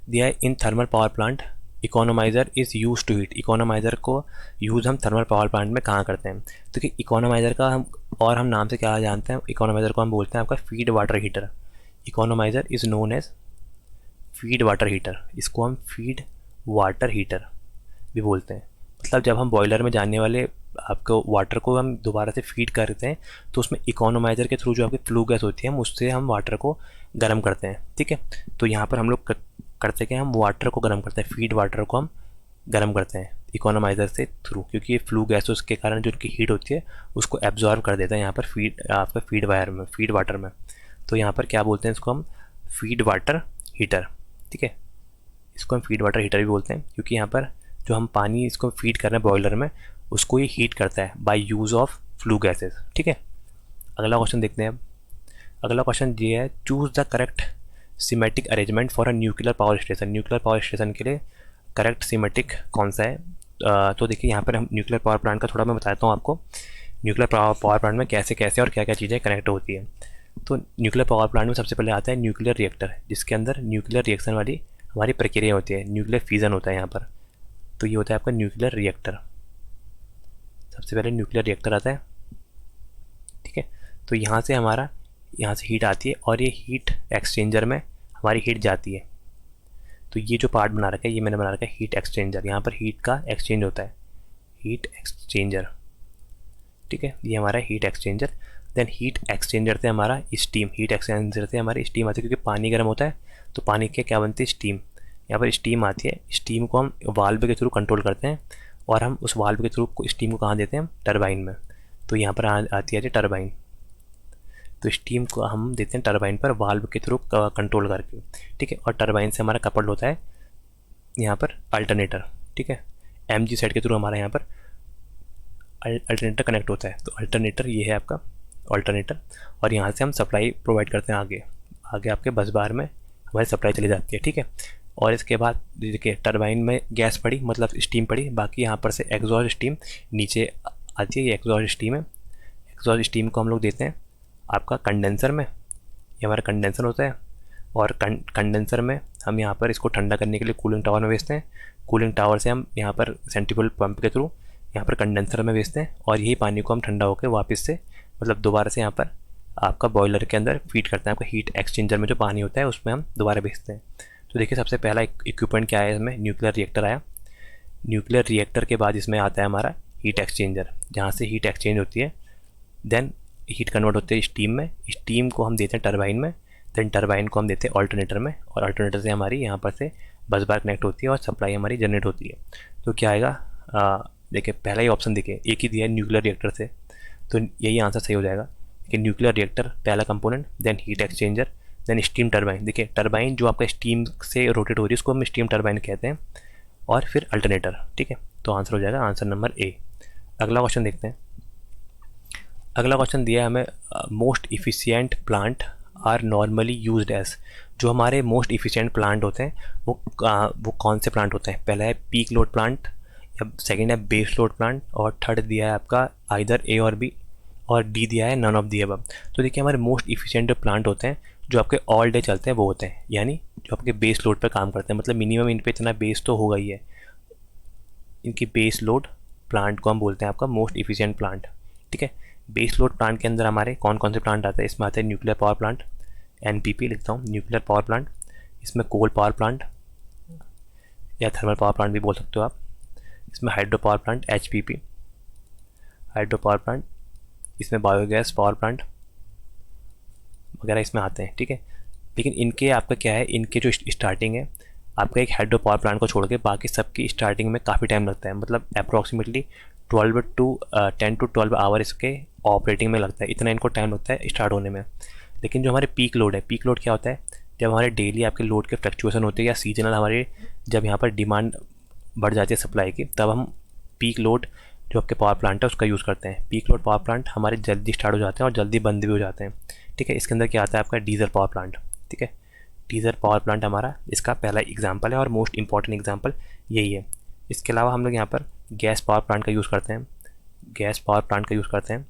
दिया है in thermal power plant economiser is use to heat. Economiser को यूज़ हम थर्मल पावर प्लांट में कहाँ करते हैं, तो कि इकोनोमाइज़र का हम नाम से क्या जानते हैं, इकोनोमाइज़र को हम बोलते हैं आपका feed water heater. Economiser is known as feed water heater, इसको हम फीड वाटर हीटर भी बोलते हैं। मतलब जब हम बॉयलर में जाने वाले आपको वाटर को हम दोबारा से फीड करते हैं तो उसमें इकोनोमाइज़र के थ्रू जो आपकी फ्लू गैस होती है हम उससे हम वाटर को गर्म करते हैं, ठीक है। तो यहाँ पर हम लोग करते क्या, हम वाटर को गर्म करते हैं, फीड वाटर को हम गर्म करते हैं इकोनोमाइज़र से थ्रू, क्योंकि ये फ्लू गैस के कारण जो उनकी हीट होती है उसको एब्जॉर्ब कर देता है यहाँ पर आपका फीड वाटर में। तो यहाँ पर क्या बोलते हैं, इसको हम फीड वाटर हीटर, ठीक है। इसको हम फीड वाटर हीटर भी बोलते हैं क्योंकि यहाँ पर जो हम पानी इसको फीड कर रहे हैं बॉयलर में उसको ये हीट करता है by use of flue gases, ठीक है। अगला क्वेश्चन देखते हैं अब। अगला क्वेश्चन ये है, choose the correct schematic arrangement for a nuclear power station. Nuclear power station के लिए करेक्ट सीमेटिक कौन सा है। तो देखिए यहाँ पर हम न्यूक्लियर पावर प्लांट का थोड़ा मैं बताता हूँ आपको, न्यूक्लियर पावर प्लांट में कैसे कैसे और क्या क्या चीज़ें कनेक्ट होती है। तो न्यूक्लियर पावर प्लांट में सबसे पहले आता है न्यूक्लियर रिएक्टर, जिसके अंदर न्यूक्लियर रिएक्शन वाली हमारी प्रक्रिया होती है, न्यूक्लियर फ्यूजन होता है यहाँ पर। तो ये होता है आपका न्यूक्लियर रिएक्टर, सबसे पहले न्यूक्लियर रिएक्टर आता है, ठीक है। तो यहाँ से हीट आती है और ये हीट एक्सचेंजर में हमारी हीट जाती है। तो ये जो पार्ट बना रखा है ये मैंने बना रखा है हीट एक्सचेंजर, यहाँ पर हीट का एक्सचेंज होता है, हीट एक्सचेंजर, ठीक है। ये हमारा heat exchanger. Then heat exchanger से हमारा स्टीम, हीट एक्सचेंजर से हमारी स्टीम आती है क्योंकि पानी गर्म होता है तो पानी के क्या बनती है, स्टीम। यहाँ पर स्टीम आती है, स्टीम को हम वाल्व के थ्रू कंट्रोल करते हैं और हम उस वाल्व के थ्रू स्टीम को कहाँ देते हैं, टरबाइन में। तो यहाँ पर आती है टरबाइन। तो स्टीम को हम देते हैं टरबाइन पर वाल्व के थ्रू कंट्रोल करके, ठीक है। और टरबाइन से हमारा कपल्ड होता है यहाँ पर अल्टरनेटर, ठीक है। एमजी सेट के थ्रू हमारा यहाँ पर अल्टरनेटर कनेक्ट होता है। तो अल्टरनेटर ये है आपका अल्टरनेटर, और यहाँ से हम सप्लाई प्रोवाइड करते हैं आगे आगे आपके बस बार में हमारी सप्लाई चली जाती है, ठीक है। और इसके बाद देखिए टरबाइन में गैस पड़ी मतलब स्टीम पड़ी, बाकी यहाँ पर से एग्जॉस्ट स्टीम नीचे आती है, ये एग्जॉस्ट स्टीम है। एग्जॉस्ट स्टीम को हम लोग देते हैं आपका कंडेंसर में, ये हमारा कंडेंसर होता है। और कंडेंसर में हम यहाँ पर इसको ठंडा करने के लिए कूलिंग टावर में भेजते हैं। कूलिंग टावर से हम यहाँ पर सेंट्रीफ्यूगल पंप के थ्रू यहाँ पर कंडेंसर में भेजते हैं, और यही पानी को हम ठंडा होकर वापस से मतलब दोबारा से यहाँ पर आपका बॉयलर के अंदर फीड करते हैं। आपका हीट एक्सचेंजर में जो पानी होता है उसमें हम दोबारा भेजते हैं। तो देखिए सबसे पहला इक्विपमेंट क्या है, इसमें न्यूक्लियर रिएक्टर आया। न्यूक्लियर रिएक्टर के बाद इसमें आता है हमारा हीट एक्सचेंजर, जहाँ से हीट एक्सचेंज होती है, देन हीट कन्वर्ट होती है स्टीम में। स्टीम को हम देते हैं टरबाइन में, देन टरबाइन को हम देते हैं अल्टरनेटर में, और अल्टरनेटर से हमारी यहाँ पर से बस बार कनेक्ट होती है और सप्लाई हमारी जनरेट होती है। तो क्या आएगा, देखिए पहला ही ऑप्शन देखिए एक ही दिया है न्यूक्लियर रिएक्टर से, तो यही आंसर सही हो जाएगा कि न्यूक्लियर रिएक्टर पहला component, then heat exchanger, then steam turbine. देखिए टरबाइन जो आपका स्टीम से रोटेट हो रही है उसको हम स्टीम टरबाइन कहते हैं, और फिर अल्टरनेटर, ठीक है। तो आंसर हो जाएगा आंसर नंबर ए। अगला क्वेश्चन देखते हैं। अगला क्वेश्चन दिया है हमें, most efficient plant are normally used as. जो हमारे मोस्ट इफिशियंट प्लांट होते हैं वो कौन से प्लांट होते हैं। पहला है पीक लोड प्लांट, या सेकेंड है बेस लोड प्लांट, और थर्ड दिया है आपका आइदर ए और बी, और डी दिया है नन ऑफ दी अबव। तो देखिए हमारे मोस्ट इफिशिएंट जो प्लांट होते हैं जो आपके ऑल डे चलते हैं वो होते हैं, यानी जो आपके बेस लोड पर काम करते हैं, मतलब मिनिमम इन पे इतना बेस तो होगा ही है। इनकी बेस लोड प्लांट को हम बोलते हैं आपका मोस्ट इफिशिएंट प्लांट, ठीक है। बेस लोड प्लांट के अंदर हमारे कौन कौन से प्लांट आते हैं, इसमें आते हैं न्यूक्लियर पावर प्लांट, एनपीपी लिखता हूँ, न्यूक्लियर पावर प्लांट। इसमें कोल पावर प्लांट या थर्मल पावर प्लांट भी बोल सकते हो आप। इसमें hydro power plant, HPP hydro power plant. इसमें बायोगैस पावर प्लांट वगैरह इसमें आते हैं, ठीक है। लेकिन इनके आपका क्या है, इनके जो स्टार्टिंग है आपका एक हाइड्रो पावर प्लांट को छोड़ के बाकी सबकी स्टार्टिंग में काफ़ी टाइम लगता है, मतलब अप्रॉक्सीमेटली 10 to 12 आवर इसके ऑपरेटिंग में लगता है, इतना इनको टाइम लगता है स्टार्ट होने में। लेकिन जो हमारे पीक लोड है, पीक लोड क्या होता है, जब हमारे डेली आपके लोड के फ्लक्चुएसन होते हैं या सीजनल हमारे जब यहाँ पर डिमांड बढ़ जाती है सप्लाई की, तब हम पीक लोड जो आपके पावर प्लांट है उसका यूज़ करते हैं। पीक लोड पावर प्लांट हमारे जल्दी स्टार्ट हो जाते हैं और जल्दी बंद भी हो जाते हैं, ठीक है। इसके अंदर क्या आता है आपका डीजल पावर प्लांट, ठीक है। डीजल पावर प्लांट हमारा इसका पहला एग्जांपल है और मोस्ट इंपॉर्टेंट एग्जांपल यही है। इसके अलावा हम लोग यहाँ पर गैस पावर प्लांट का यूज़ करते हैं, गैस पावर प्लांट का यूज़ करते हैं।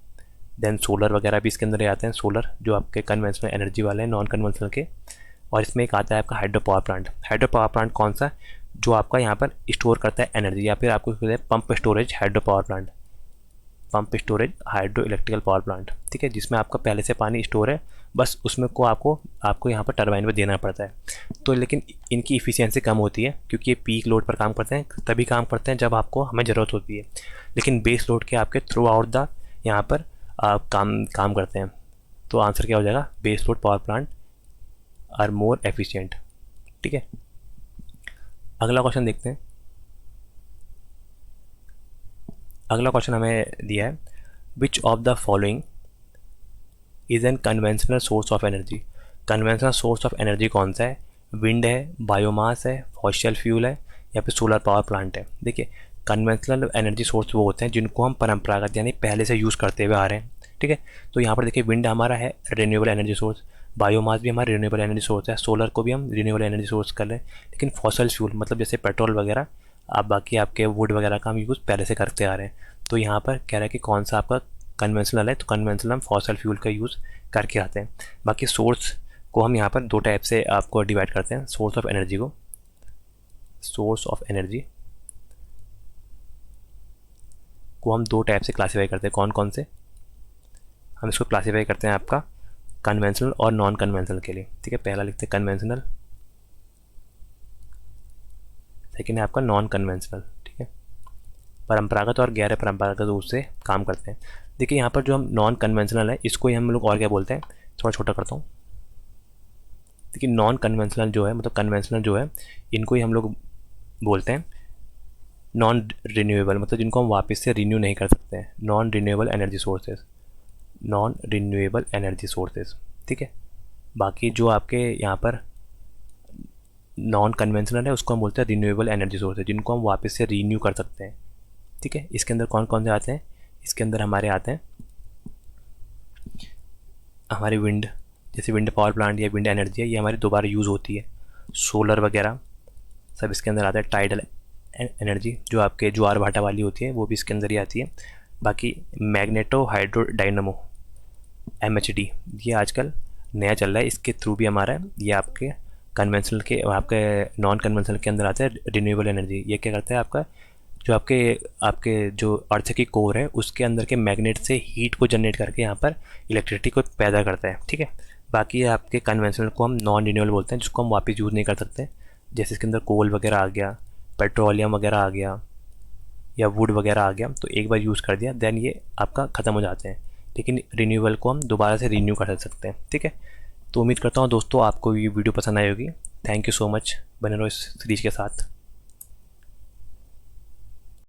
देन सोलर वगैरह भी इसके अंदर ही आते हैं, सोलर जो आपके कन्वेंशनल एनर्जी वाले हैं, नॉन कन्वेंशनल के। और इसमें एक आता है आपका hydro power plant. Hydro power plant कौन सा, जो आपका यहाँ पर स्टोर करता है एनर्जी, या फिर आपको कहते हैं pump storage hydro power plant, pump storage hydro electrical power plant, ठीक है। जिसमें आपका पहले से पानी स्टोर है, बस उसमें को आपको यहाँ पर टरबाइन में देना पड़ता है। तो लेकिन इनकी इफ़िशियंसी कम होती है क्योंकि ये पीक लोड पर काम करते हैं, तभी काम करते हैं जब आपको हमें ज़रूरत होती है। लेकिन बेस लोड के आपके थ्रू आउट द यहाँ पर काम करते हैं। तो आंसर क्या हो जाएगा, base load power plant are more efficient, ठीक है। अगला क्वेश्चन देखते हैं। अगला क्वेश्चन हमें दिया है, which of the following is an conventional source of energy. Conventional source of energy कौन सा है, विंड है, बायोमास है, फॉसिल फ्यूल है, या फिर सोलर पावर प्लांट है। देखिए कन्वेंशनल एनर्जी सोर्स वो होते हैं जिनको हम परंपरागत यानी पहले से यूज़ करते हुए आ रहे हैं, ठीक है। तो यहाँ पर देखिए विंड हमारा है रिन्यूएबल एनर्जी सोर्स, बायोमास भी हमारा रिन्यूएबल एनर्जी सोर्स है, सोलर को भी हम रिन्यूएबल एनर्जी सोर्स कर रहे हैं। लेकिन फॉसिल फ्यूल मतलब जैसे पेट्रोल वगैरह आप बाकी आपके वुड वगैरह का हम यूज़ पहले से करते आ रहे हैं। तो यहाँ पर कह रहा है कि कौन सा आपका कन्वेंशनल है, तो कन्वेंशनल हम फॉसिल फ्यूल का यूज़ करके आते हैं। बाकी सोर्स को हम यहाँ पर दो टाइप से आपको डिवाइड करते हैं। सोर्स ऑफ एनर्जी को, सोर्स ऑफ एनर्जी को हम दो टाइप से क्लासीफाई करते हैं। कौन कौन से, हम इसको क्लासीफाई करते हैं आपका कन्वेंशनल और नॉन कन्वेंशनल के लिए, ठीक है। पहला लिखते हैं कन्वेंशनल, सेकेंड है आपका नॉन कन्वेंशनल, ठीक है। परंपरागत और गैर परंपरागत रूप से काम करते हैं। देखिए यहाँ पर जो हम नॉन कन्वेंशनल है इसको ही हम लोग और क्या बोलते हैं, थोड़ा छोटा करता हूँ। देखिए नॉन कन्वेंशनल जो है मतलब कन्वेंशनल जो है इनको ही हम लोग बोलते हैं नॉन रिन्यूएबल, मतलब जिनको हम वापस से रिन्यू नहीं कर सकते हैं, non renewable energy sources. Non renewable energy sources. ठीक है, बाकी जो आपके यहाँ पर नॉन कन्वेंशनल है उसको हम बोलते हैं रिन्यूएबल एनर्जी सोर्सेज, जिनको हम वापस से रीन्यू कर सकते हैं। ठीक है, इसके अंदर कौन कौन से आते हैं? इसके अंदर हमारे आते हैं हमारे विंड, जैसे विंड पावर प्लांट या विंड एनर्जी है, ये हमारी दोबारा यूज़ होती है। सोलर वगैरह सब इसके अंदर आता है। टाइडल एनर्जी जो आपके ज्वार भाटा वाली होती है वो भी इसके अंदर ही आती है। बाकी मैग्नेटो हाइड्रो डायनमो MHD, ये आजकल नया चल रहा है, इसके थ्रू भी हमारा ये आपके कन्वेंशनल के आपके नॉन कन्वेंशनल के अंदर आता है रिन्यूएबल एनर्जी। ये क्या करता है, आपका जो आपके आपके जो अर्थ की कोर है उसके अंदर के मैग्नेट से हीट को जनरेट करके यहाँ पर इलेक्ट्रिसिटी को पैदा करता है। ठीक है, बाकी आपके कन्वेंशनल को हम नॉन रिन्यूएबल बोलते हैं, जिसको हम वापस यूज़ नहीं कर सकते। जैसे इसके अंदर कोल वगैरह आ गया, पेट्रोलियम वगैरह आ गया या वुड वगैरह आ गया, तो एक बार यूज़ कर दिया देन ये आपका ख़त्म हो जाते हैं। लेकिन रिन्यूएबल को हम दोबारा से रिन्यू कर सकते हैं। ठीक है, तो उम्मीद करता हूँ दोस्तों आपको ये वीडियो पसंद आई होगी। थैंक यू सो मच, बने रहो इस सीरीज के साथ।